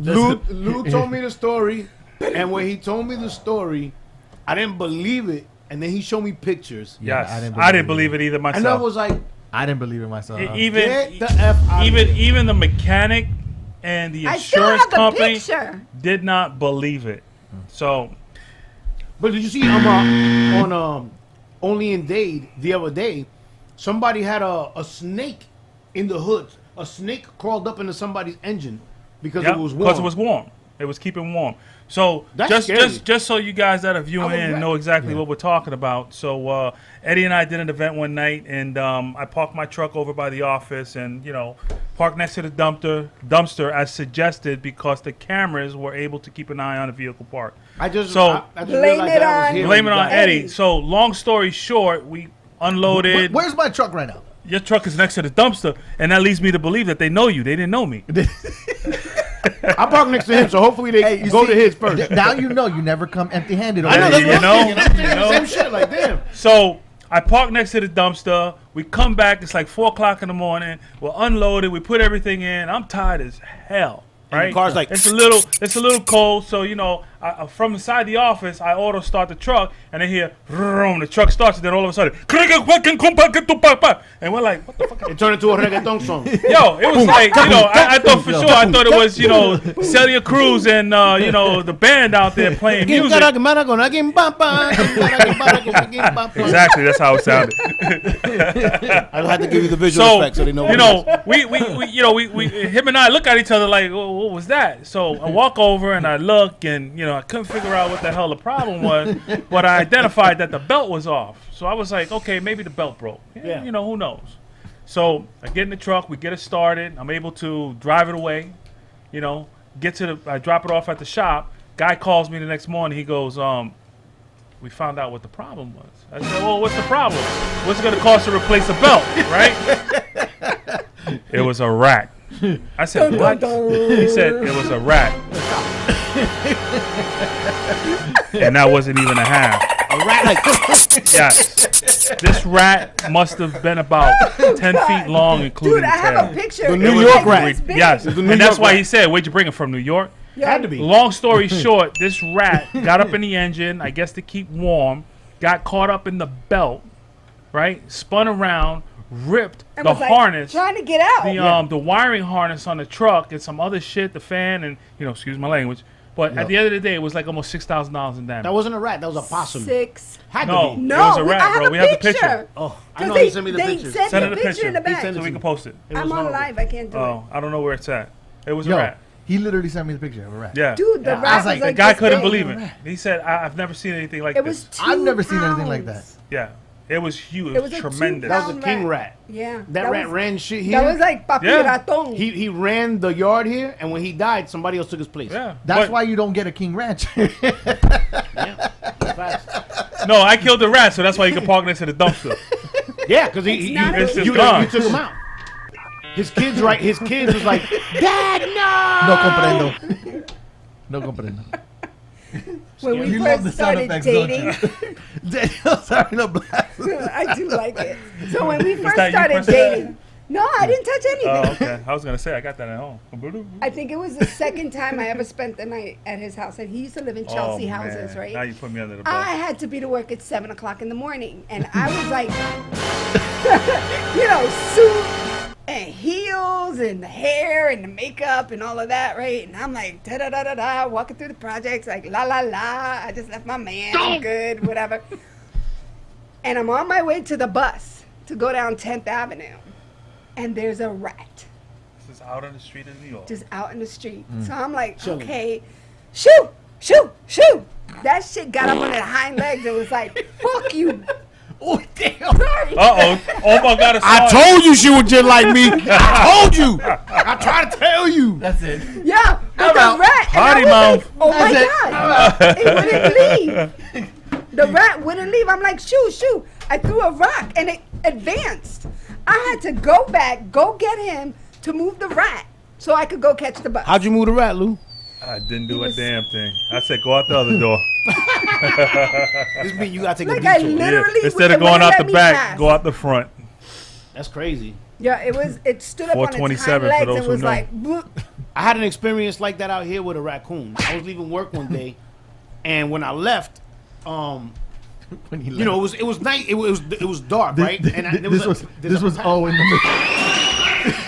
doom. Lou told me the story, and when he told me the story, I didn't believe it. And then he showed me pictures, Yes. I didn't I didn't believe believe it either myself. and I was like, I didn't believe it myself. even get the F out of here. even the mechanic and the I still insurance have the company picture. did not believe it. So But did you see on Only in Dade the other day, somebody had a snake in the hood. A snake crawled up into somebody's engine because it was warm. because it was warm. It was keeping warm. So That's scary. just so you guys that are I viewing would in bet. know exactly Yeah. what we're talking about. So Eddie and I did an event one night, and I parked my truck over by the office, and parked next to the dumpster as suggested because the cameras were able to keep an eye on the vehicle park. I just So- I just Blame realized it that I was on- here Blame it when you on got- Eddie. So long story short, we unloaded. Where's my truck right now? Your truck is next to the dumpster, and that leads me to believe that they know you. They didn't know me. I parked next to him, so hopefully they Hey, you go see, to his first. Now you know you never come empty-handed. I know over that's here. you what I'm know, thinking. I'm thinking you the know. same shit. Like damn. So I park next to the dumpster. We come back. It's like 4:00 in the morning. We're unloaded. We put everything in. I'm tired as hell. And Right? the car's like- it's a little cold. So I, from inside the office, I auto start the truck, and I hear vroom, the truck starts, and then all of a sudden, and we're like, what the fuck? It turned into a reggaeton song. Yo, it was like, I thought for sure, I thought it was, Celia Cruz and, the band out there playing music. Exactly, that's how it sounded. I'll have to give you the visual So, effects so they know. what it is. we him and I look at each other like, what was that? So I walk over and I look, and I couldn't figure out what the hell the problem was, but I identified that the belt was off. So I was like, okay, maybe the belt broke. Yeah. Who knows? So I get in the truck, we get it started. I'm able to drive it away. I drop it off at the shop. Guy calls me the next morning. He goes, we found out what the problem was. I said, well, what's the problem? What's it going to cost to replace a belt, right? It was a rat. I said, what? He said, it was a rat. And that wasn't even a half. A rat like Yes. This rat must have been about 10 feet long, including Dude, I the tail. have a picture. The New It's York like rat. this big. Yes, The and New that's York why rat. he said, where'd you bring it from, New York? had to be. Long story short, this rat got up in the engine, I guess to keep warm, got caught up in the belt, right? Spun around, ripped And the was like, harness, trying to get out. the wiring harness on the truck and some other shit, the fan, and excuse my language. But at the end of the day, it was like almost $6,000 in damage. That wasn't a rat. That was a possum. 6. Had No. to be. No, It was a rat, I have bro. a We have the picture. picture. Oh, I 'Cause know he sent me the they pictures. sent Send me it a a picture in the picture. back. He sent so we can post it. It was I'm on horrible. live. I can't do Oh, I don't know where it's at. It was Yo, a rat. he literally sent me the picture of a rat. Yeah. it. Dude, the Yeah, I rat was like, was The guy this couldn't big. believe it. He said, I've never seen anything like It this. was 2 I've never seen anything like that. pounds. Yeah. It was huge. It It was was a tremendous. That was a pound king rat. Yeah. That rat was, ran shit here. That was like Papi Yeah. Raton. He ran the yard here, and when he died, somebody else took his place. Yeah. That's But- why you don't get a king ranch. Yeah. Facts. No, I killed the rat, so that's why you can park next to the dumpster. Yeah, because It's not It's just you gone. took him out. His kids, right? His kids was like, Dad, no. No comprendo. No comprendo. when we You love the first sound started effects, dating, don't you? Danielle's having a blast. I do like it. So when we first that you started pressed that? dating, no, I didn't touch anything. Oh, okay. I was going to say, I got that at home. I think it was the second time I ever spent the night at his house, and he used to live in Chelsea houses, man. right? Now you put me under the bus. I had to be to work at 7 o'clock in the morning, and I was like, suit and heels and the hair and the makeup and all of that, right? And I'm like, da da da da da, walking through the projects, like la la la. I just left my man, I'm good, whatever. And I'm on my way to the bus to go down 10th Avenue, and there's a rat This is out on the street in New York. just out in the street. So I'm like, Chilling. okay, shoo, shoo, shoo. That shit got up on their hind legs and was like, fuck you. Oh, damn. Sorry. Uh-oh. Oh, my God. It's I on. told you she was just like me. I told you. I tried to tell you. That's it. Yeah, with the out. rat. And Potty I was mouth. like, oh my That's God. It wouldn't leave. The rat wouldn't leave. I'm like, shoo, shoo. I threw a rock and it advanced. I had to go back, go get him to move the rat so I could go catch the bus. How'd you move the rat, Lou? I didn't do He a was- damn thing. I said, go out the other door. This means you gotta take Like a I detour. literally Instead it of going wouldn't out let the me back, pass. go out the front. That's crazy. Yeah, it stood up on its hind 427 for legs those and who was know. like, "Bloop." I had an experience like that out here with a raccoon. I was leaving work one day, and when I left, When he you know, it was night. It was dark, right? And there this was O in the middle.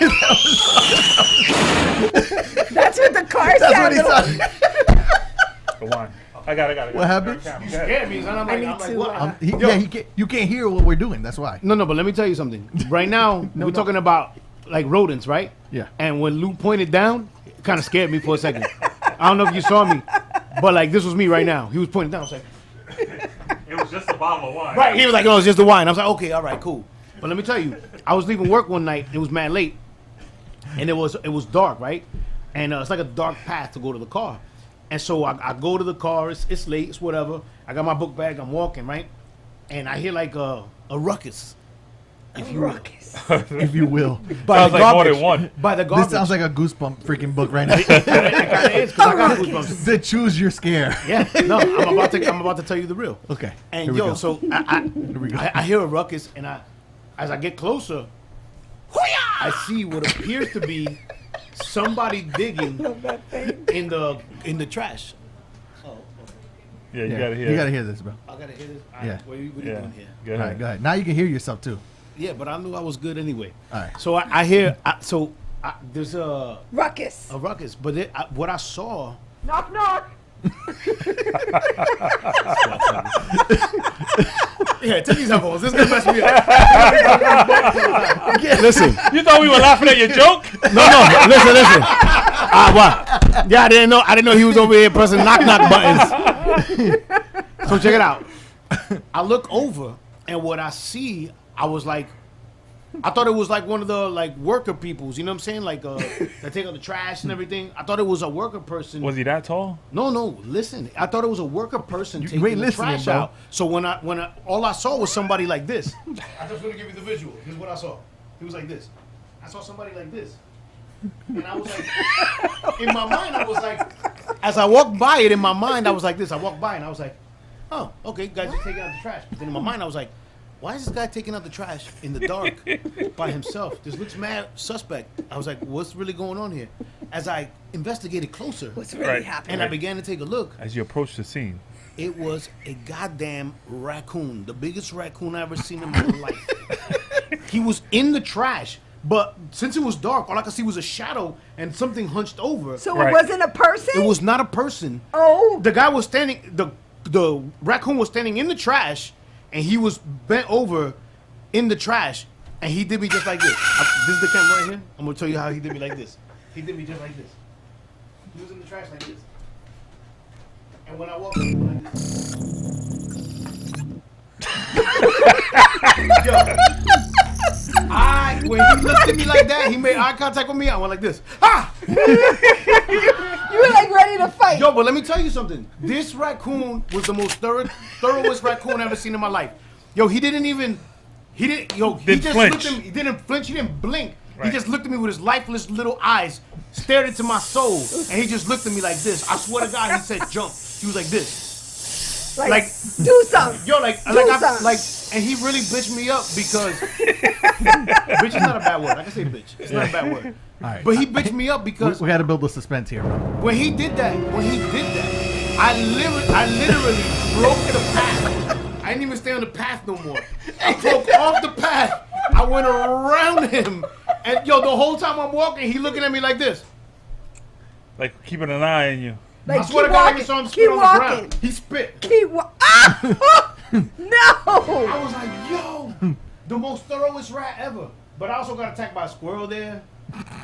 That's what the car That's what he sounded like. said. Go on. I got it. What happened? You scared me, son. I'm I like, need I'm like, to, what? You can't hear what we're doing. That's why. No, but let me tell you something. Right now, we're talking about like rodents, right? Yeah. And when Lou pointed down, it kind of scared me for a second. I don't know if you saw me, but like this was me right now. He was pointing down. I was like, It was just a bottle of wine. right. He was like, no, it's just the wine. I was like, okay, all right, cool. But let me tell you, I was leaving work one night. It was mad late, and it was dark, right? And it's like a dark path to go to the car. And so I go to the car. It's late. It's whatever. I got my book bag. I'm walking, right? And I hear like a ruckus. If you will. Ruckus. If you will. By Sounds the like more garbage. than one. By the garbage. This sounds like a goosebump freaking book right now. It kind of is because I got goosebumps. The choose your scare. Yeah, no, I'm about to tell you the real. Okay. And here we yo, go. so we go. I hear a ruckus, and as I get closer, I see what appears to be somebody digging in the trash. Yeah, you Yeah, got to hear You it. gotta hear this, bro. I gotta hear this. Yeah. What are you Yeah. doing here? Go All ahead. right, go ahead. Now you can hear yourself too. Yeah, but I knew I was good anyway. All right. So I hear. There's a Ruckus. ruckus, but what I saw. Knock, knock. Yeah, take these headphones. This is gonna mess me up. Listen. You thought we were laughing at your joke? No, listen. What? Yeah, I didn't know he was over here pressing knock buttons. So check it out. I look over, and what I see, I was like, I thought it was like one of the like worker peoples. You know what I'm saying? Like that take out the trash and everything. I thought it was a worker person. Was he that tall? No. Listen, I thought it was a worker person You taking ain't the listening, trash bro. out. So when I all I saw was somebody like this. I just want to give you the visual. Here's what I saw. He was like this. I saw somebody like this. And I was like, in my mind, I was like, As I walked by it, in my mind, I was like this. I walked by and I was like, oh, okay, guys just taking out the trash. But then in my mind, I was like, why is this guy taking out the trash in the dark by himself? This looks mad suspect. I was like, what's really going on here? As I investigated closer What's really Right. happening? and I began to take a look, As you approach the scene. it was a goddamn raccoon. The biggest raccoon I ever seen in my life. He was in the trash. But since it was dark, all I could see was a shadow and something hunched over. So Right. it wasn't a person? It was not a person. Oh. The guy was standing, the raccoon was standing in the trash, and he was bent over in the trash, and he did me just like this. This is the camera right here. I'm gonna tell you how he did me like this. He did me just like this. He was in the trash like this. And when I walked up, he went like this. Yo, when he looked at me like that, he made eye contact with me. I went like this. Ah! You were like ready to fight. Yo, but let me tell you something. This raccoon was the most thoroughest raccoon I've ever seen in my life. Yo, he just Didn't flinch. flinch. He didn't flinch. He didn't blink. Right. He just looked at me with his lifeless little eyes, stared into my soul, and he just looked at me like this. I swear to God, he said jump. He was like this. like- do something. Yo, something. and he really bitched me up because bitch is not a bad word. I can say bitch. It's not a bad word. All right. But he bitched me up because We got to build the suspense here. when he did that, I literally broke the path. I didn't even stay on the path no more. I broke off the path. I went around him, and yo, the whole time I'm walking, he looking at me like this. Like keeping an eye on you. Like, I swear to keep God, I walking. even saw him Keep spit on the walking. ground. He spit. Keep ah! No. I was like, yo, the most thoroughest rat ever. But I also got attacked by a squirrel there.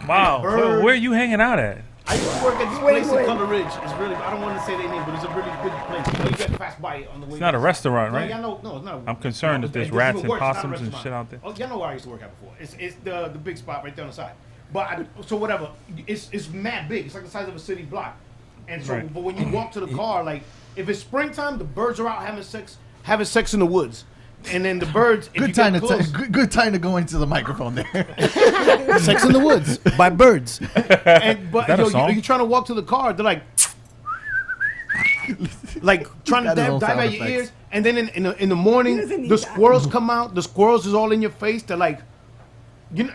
Wow. Bird. So where are you hanging out at? I used to work at this place in Color Ridge. It's really, I don't want to say their name, but it's a really good place. You know, you get fast by it on the way. It's not a restaurant, No, right? y'all know, no, it's not. I'm concerned if there's rats and possums and shit out there. Oh, y'all know where I used to work at before. It's the big spot right there on the side. But so whatever, it's mad big. It's like the size of a city block. And so, Right. but when you walk to the car, like if it's springtime, the birds are out having sex in the woods. And then the birds, if Good time you to get close, good time to go into the microphone there. Sex in the Woods by birds. But that a song? you're trying to walk to the car, they're like trying to Got his own dive sound at your effects. ears. And then in the He morning, doesn't need the that. squirrels come out. The squirrels is all in your face. They're like, you know,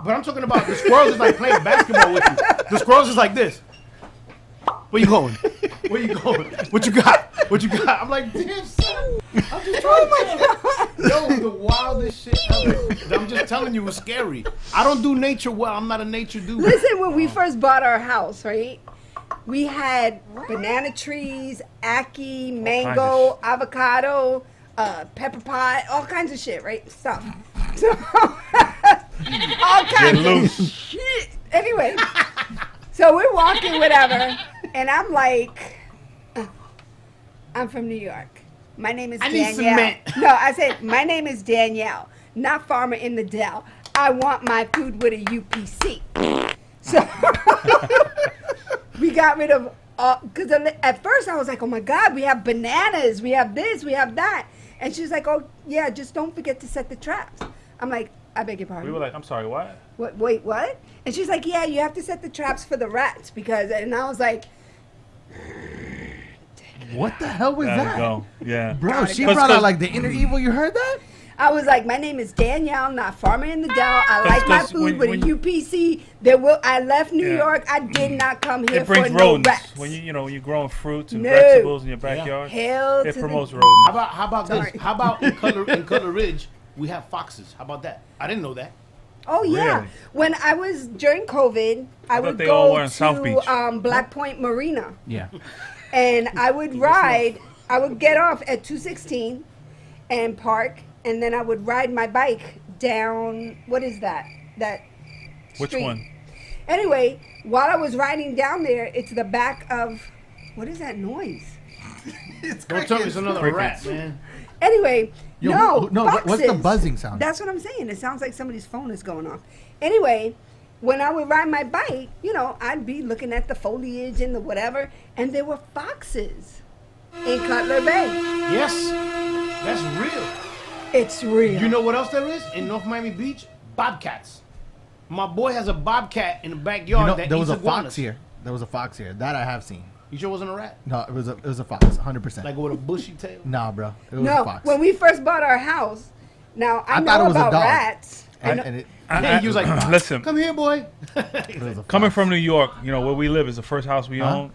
but I'm talking about the squirrels is like playing basketball with you. The squirrels is like this. Where you going? Where you going? What you got? What you got? I'm like, damn son. I'm just trying to tell you. Yo, the wildest shit ever. I'm just telling you, it's scary. I don't do nature well. I'm not a nature dude. Listen, when we first bought our house, right? We had banana trees, ackee, mango, avocado, pepper pot, all kinds of shit, right? Stuff. So, all kinds of shit. Anyway, so we're walking, whatever, and I'm like, I'm from New York. My name is I need Danielle. cement. No, I said, my name is Danielle, not farmer in the Dell. I want my food with a UPC. So we got rid of because at first I was like, oh my God, we have bananas, we have this, we have that. And she's like, oh yeah, just don't forget to set the traps. I'm like, I beg your pardon. We were like, I'm sorry, what? What, wait, what? And she's like, yeah, you have to set the traps for the rats because, and I was like, What the hell was Gotta that? go. Yeah. Bro, she Cause- brought out cause- like the inner evil. You heard that? I was like, my name is Danielle, not farmer in the Dell. I like my 'cause food when with a UPC. I left New Yeah. York. I did not come here It for brings no rodents. rats. When you're growing fruits and No. vegetables in your backyard, Hell it to promotes the rodents. How about Sorry. this? How about in Color Ridge we have foxes? How about that? I didn't know that. Oh yeah. Really? When I was during COVID, I thought would they all go were in South Beach. to Black Point Marina, Yeah. and I would ride. I would get off at 216 and park, and then I would ride my bike down. What is that? That Which street. one? Anyway, while I was riding down there, it's the back of. What is that noise? Don't tell me it's another Crickets. rat, man. Anyway, Yo, what's the foxes. buzzing sound? That's what I'm saying. It sounds like somebody's phone is going off. Anyway, when I would ride my bike, I'd be looking at the foliage and the whatever, and there were foxes in Cutler Bay. Yes, that's real. It's real. You know what else there is in North Miami Beach? Bobcats. My boy has a bobcat in the backyard that there was eats a iguanas. fox here. There was a fox here. That I have seen. You sure it wasn't a rat? No, it was a fox, 100%. Like with a bushy tail? Nah, bro. It was a No, fox. when we first bought our house, now I thought it know was a about dog. rats. And And he was like, listen, come here, boy. it was a coming fox. from New York, where we live is the first house we own.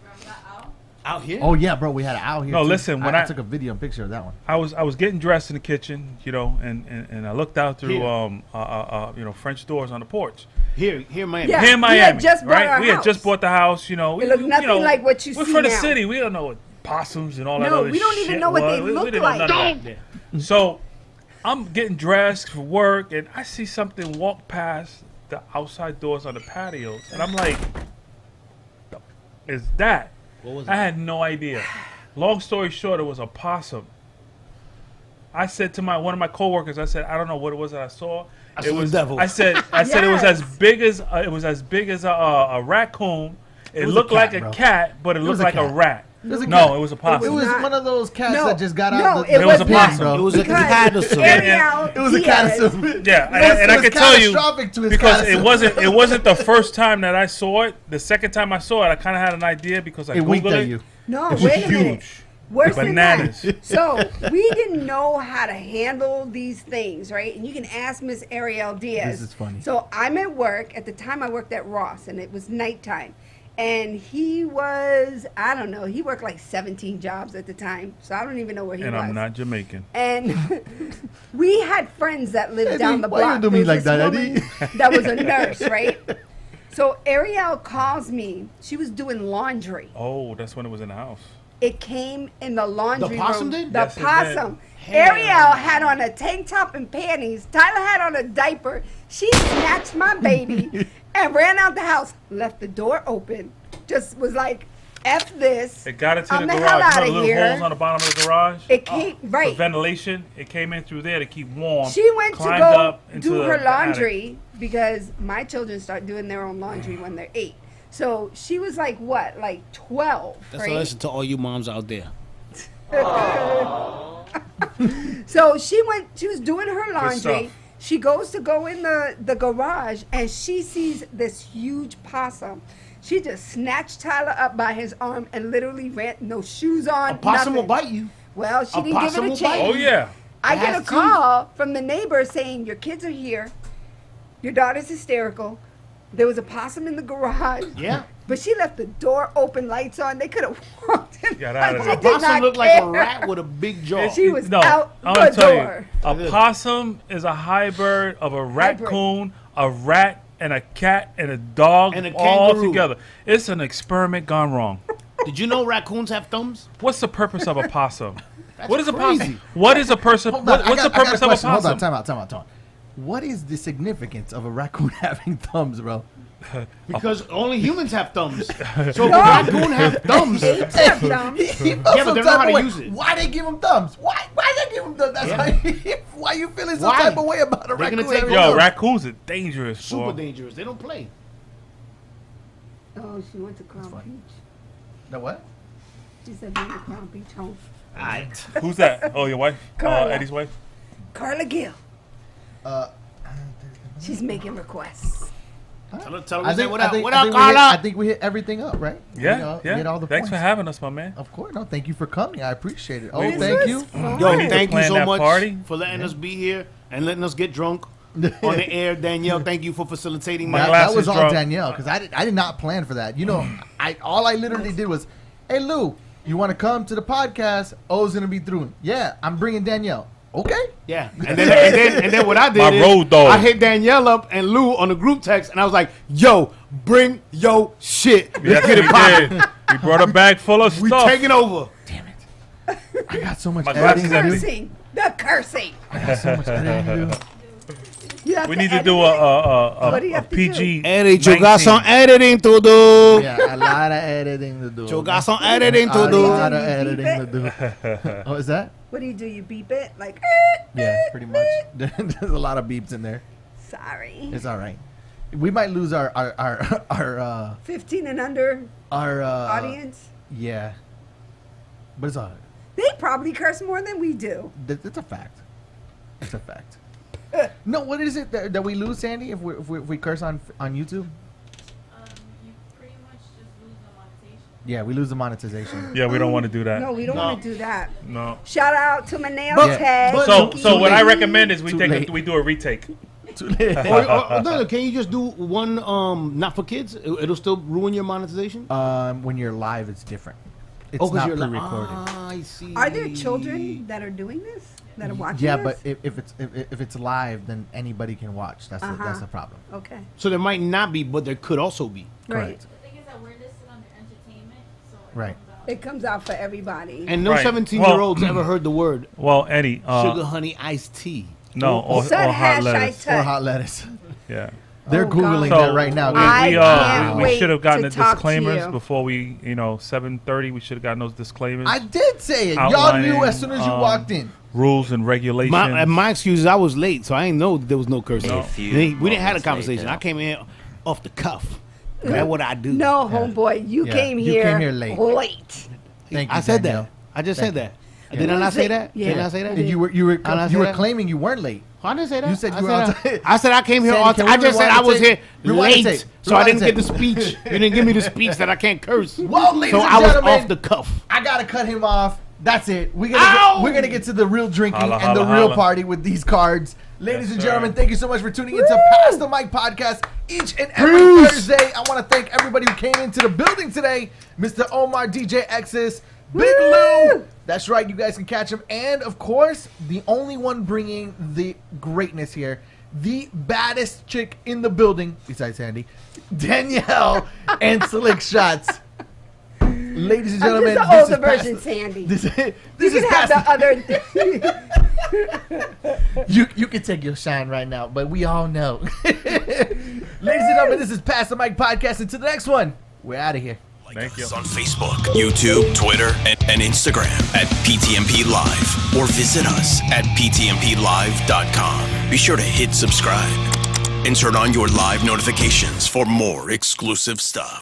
Out here? Oh yeah, bro. We had an owl here. No, too. listen, when I I- took a video and picture of that one. I was getting dressed in the kitchen, and I looked out through Here. French doors on the porch. Here, Miami. Yeah. Here in we had Miami, just bought right? our We had house. just bought the house. It looked nothing like what you we're see from the now. city. We don't know what possums and all that No, other shit we don't even know what they was. We look didn't know like. none of that. So I'm getting dressed for work, and I see something walk past the outside doors on the patios, and I'm like, "The f- is that?" What was I it? had no idea. Long story short, it was a possum. I said to one of my coworkers, I said, I don't know what it was that I saw. I It saw the was devil. I said it was as Yes. big as a raccoon. It was a looked cat, like bro. a cat, but it was looked a like a cat. rat. was a No, cat. it was a possum. It was not- one of those cats No, that just got no, out. it It was a was possum. not. It was a Because caterpillar. Ariel It was a Diaz- cat. Yeah, and I was can tell you catastrophic to his because cat. it wasn't the first time that I saw it. The second time I saw it, I kind of had an idea because I It winked googled at it. you. No, It was wait a minute. huge. Worse Bananas. than that. So we didn't know how to handle these things, right? And you can ask Miss Ariel Diaz. This is funny. So I'm at work. At the time, I worked at Ross, and it was nighttime. And he was, I don't know, he worked like 17 jobs at the time. So I don't even know where he And was. I'm not Jamaican. And we had friends that lived Eddie, down the why you block. do me There was like this that, woman Eddie? that was a nurse, right? So Ariel calls me. She was doing laundry. Oh, that's when it was in the house. It came in the laundry The possum room. did? The Yes, it did. possum. Ariel had on a tank top and panties. Tyler had on a diaper. She snatched my baby and ran out the house. Left the door open. Just was like, F this. It got into I'm the the hell garage. You know outta the little here. holes on the bottom of the garage? It came, For right. ventilation. It came in through there to keep warm. She went to climbed go up into do the her attic. laundry because my children start doing their own laundry when they're 8. So she was like, what, like 12, That's right? a lesson to all you moms out there. So she was doing her laundry. stuff. She goes to go in the garage and she sees this huge possum. She just snatched Tyler up by his arm and literally ran, no shoes on. A possum will nothing. bite you. Well, she A didn't give possum it a will bite chance. Oh, yeah. I It get a has to. call from the neighbor saying, your kids are here. Your daughter's hysterical. There was a possum in the garage. Yeah. But she left the door open, lights on. They could have walked in. Got out of She there. A did possum not looked like a care. rat with a big jaw. She was No, out I'm the gonna tell door. you, a possum is a hybrid of a raccoon, a rat, and a cat and a dog And a all kangaroo. together. It's an experiment gone wrong. Did you know raccoons have thumbs? What's the purpose of a possum? That's What is a crazy. possum? What is a person? Hold on, What's the I got purpose a of a question. Hold on, possum? time out. What is the significance of a raccoon having thumbs, bro? Because only humans have thumbs. So if a raccoon have thumbs, Apes have thumbs. He felt but some they don't know type how of to way. use it. Why they give him thumbs? Why they give him thumbs? That's why you feeling some Why? type of way about a They're gonna raccoon take having Yo, thumbs? raccoons are dangerous. super boy. dangerous. They don't play. Oh, she went to Crown fine. Beach. The what? She said, bring the Crown Beach home. Who's that? Oh, your wife? Carla. Eddie's wife? Carla Gill. Uh, She's making requests. Tell I her, think, what I up, think, what I up, think we hit, I Carla? think we hit everything up, right? Yeah, You know, yeah. hit all the Thanks points. for having us, my man. Of course, no. Thank you for coming. I appreciate it. Oh, This thank was you. fun. Yo, We need to thank you plan so that much party. for letting us be here and letting us get drunk on the air. Danielle, thank you for facilitating My that. glass That was is all drunk. Danielle because I did not plan for that. You know, all I literally did was, hey Lou, you want to come to the podcast? O's gonna be through. Yeah, I'm bringing Danielle. Okay. Yeah, and then what I did My is road dog. I hit Danielle up and Lou on the group text, and I was like, "Yo, bring yo shit. Let's Yes, get it we poppin'. did. We brought a bag full of We stuff. taking over." Damn it. I got so much My glass editing is to do. empty. Cursing. The cursing. I got so much editing to do. You have We to need to edit do it? What do you a have to PG. Edit, yo got 19. some editing to do. Yeah, a lot of editing to do. Yo got some editing a to do. lot of You beep editing to do. What is that? What do? You beep it? Like, Yeah, pretty much. There's a lot of beeps in there. sorry. It's all right. We might lose our 15 and under audience. Yeah, but it's all right. They probably curse more than we do. It's a fact. It's a fact. No, what is it that we lose, Sandy, if we curse on YouTube? You pretty much just lose the monetization. Yeah, we lose the monetization. Yeah, we don't want to do that. No, we don't want to do that. No. Shout out to my nail But- tag. but- So Too what I late. recommend is we Too take late. we do a retake. Too late. No, can you just do one not for kids? It'll still ruin your monetization? When you're live, it's different. It's 'cause not you're like, pre-recorded. I see. Are there children that are doing this? That are watching Yeah, this? but if it's live, then anybody can watch. That's the problem. Okay. So there might not be, but there could also be. Right. Correct. The thing is that we're listed under entertainment, so it Right. comes out. It comes out for everybody. And no Right. 17-year-olds ever heard the word Well, Eddie, sugar honey iced tea. no, or Son hot hash I lettuce. touch. Or hot lettuce. Yeah. They're Oh, googling God. that right now. I can't we wait should have gotten to the talk to disclaimers you. before we, 7:30. We should have gotten those disclaimers. I did say it. Y'all Outlining, knew as soon as you walked in. Rules and regulations. My excuse is I was late, so I didn't know there was no cursing. No. We didn't have a conversation. I came in off the cuff. That's what I do. No, homeboy, you Yeah. came You here came here late. Thank you, I said Danielle. that. I just Thank said you. that. Did I not say that? Yeah. Did I say that? And you were I not say that? claiming you weren't late. I didn't say that. You said I you were on that. time. I said I came here Sandy, on can time. I we just said rewind I was the here tape? Rewind the late, tape. so I Rewind didn't the get the speech. You didn't give me the speech that I can't curse. Well, ladies So and I was gentlemen, off the cuff. I gotta cut him off. That's it. We're Ow! gonna get to the real drinking Holla, and the holla, real holla. party with these cards. Ladies Yes, and sir. gentlemen, thank you so much for tuning into Pass the Mic podcast each and every Thursday. I want to thank everybody who came into the building today. Mr. Omar, DJ Exes, Big Lew. That's right. You guys can catch him. And, of course, the only one bringing the greatness here, the baddest chick in the building, besides Sandy, Danielle and Slick Shots. Ladies and I'm gentlemen, just this the is older Pass version, the- Sandy. This You is can have Pass the other. You can take your shine right now, but we all know. Ladies and gentlemen, this is Pass the Mic podcast. And to the next one, we're out of here. Like Thank you. us on Facebook, YouTube, Twitter, and Instagram at PTMP Live, or visit us at ptmplive.com. Be sure to hit subscribe and turn on your live notifications for more exclusive stuff.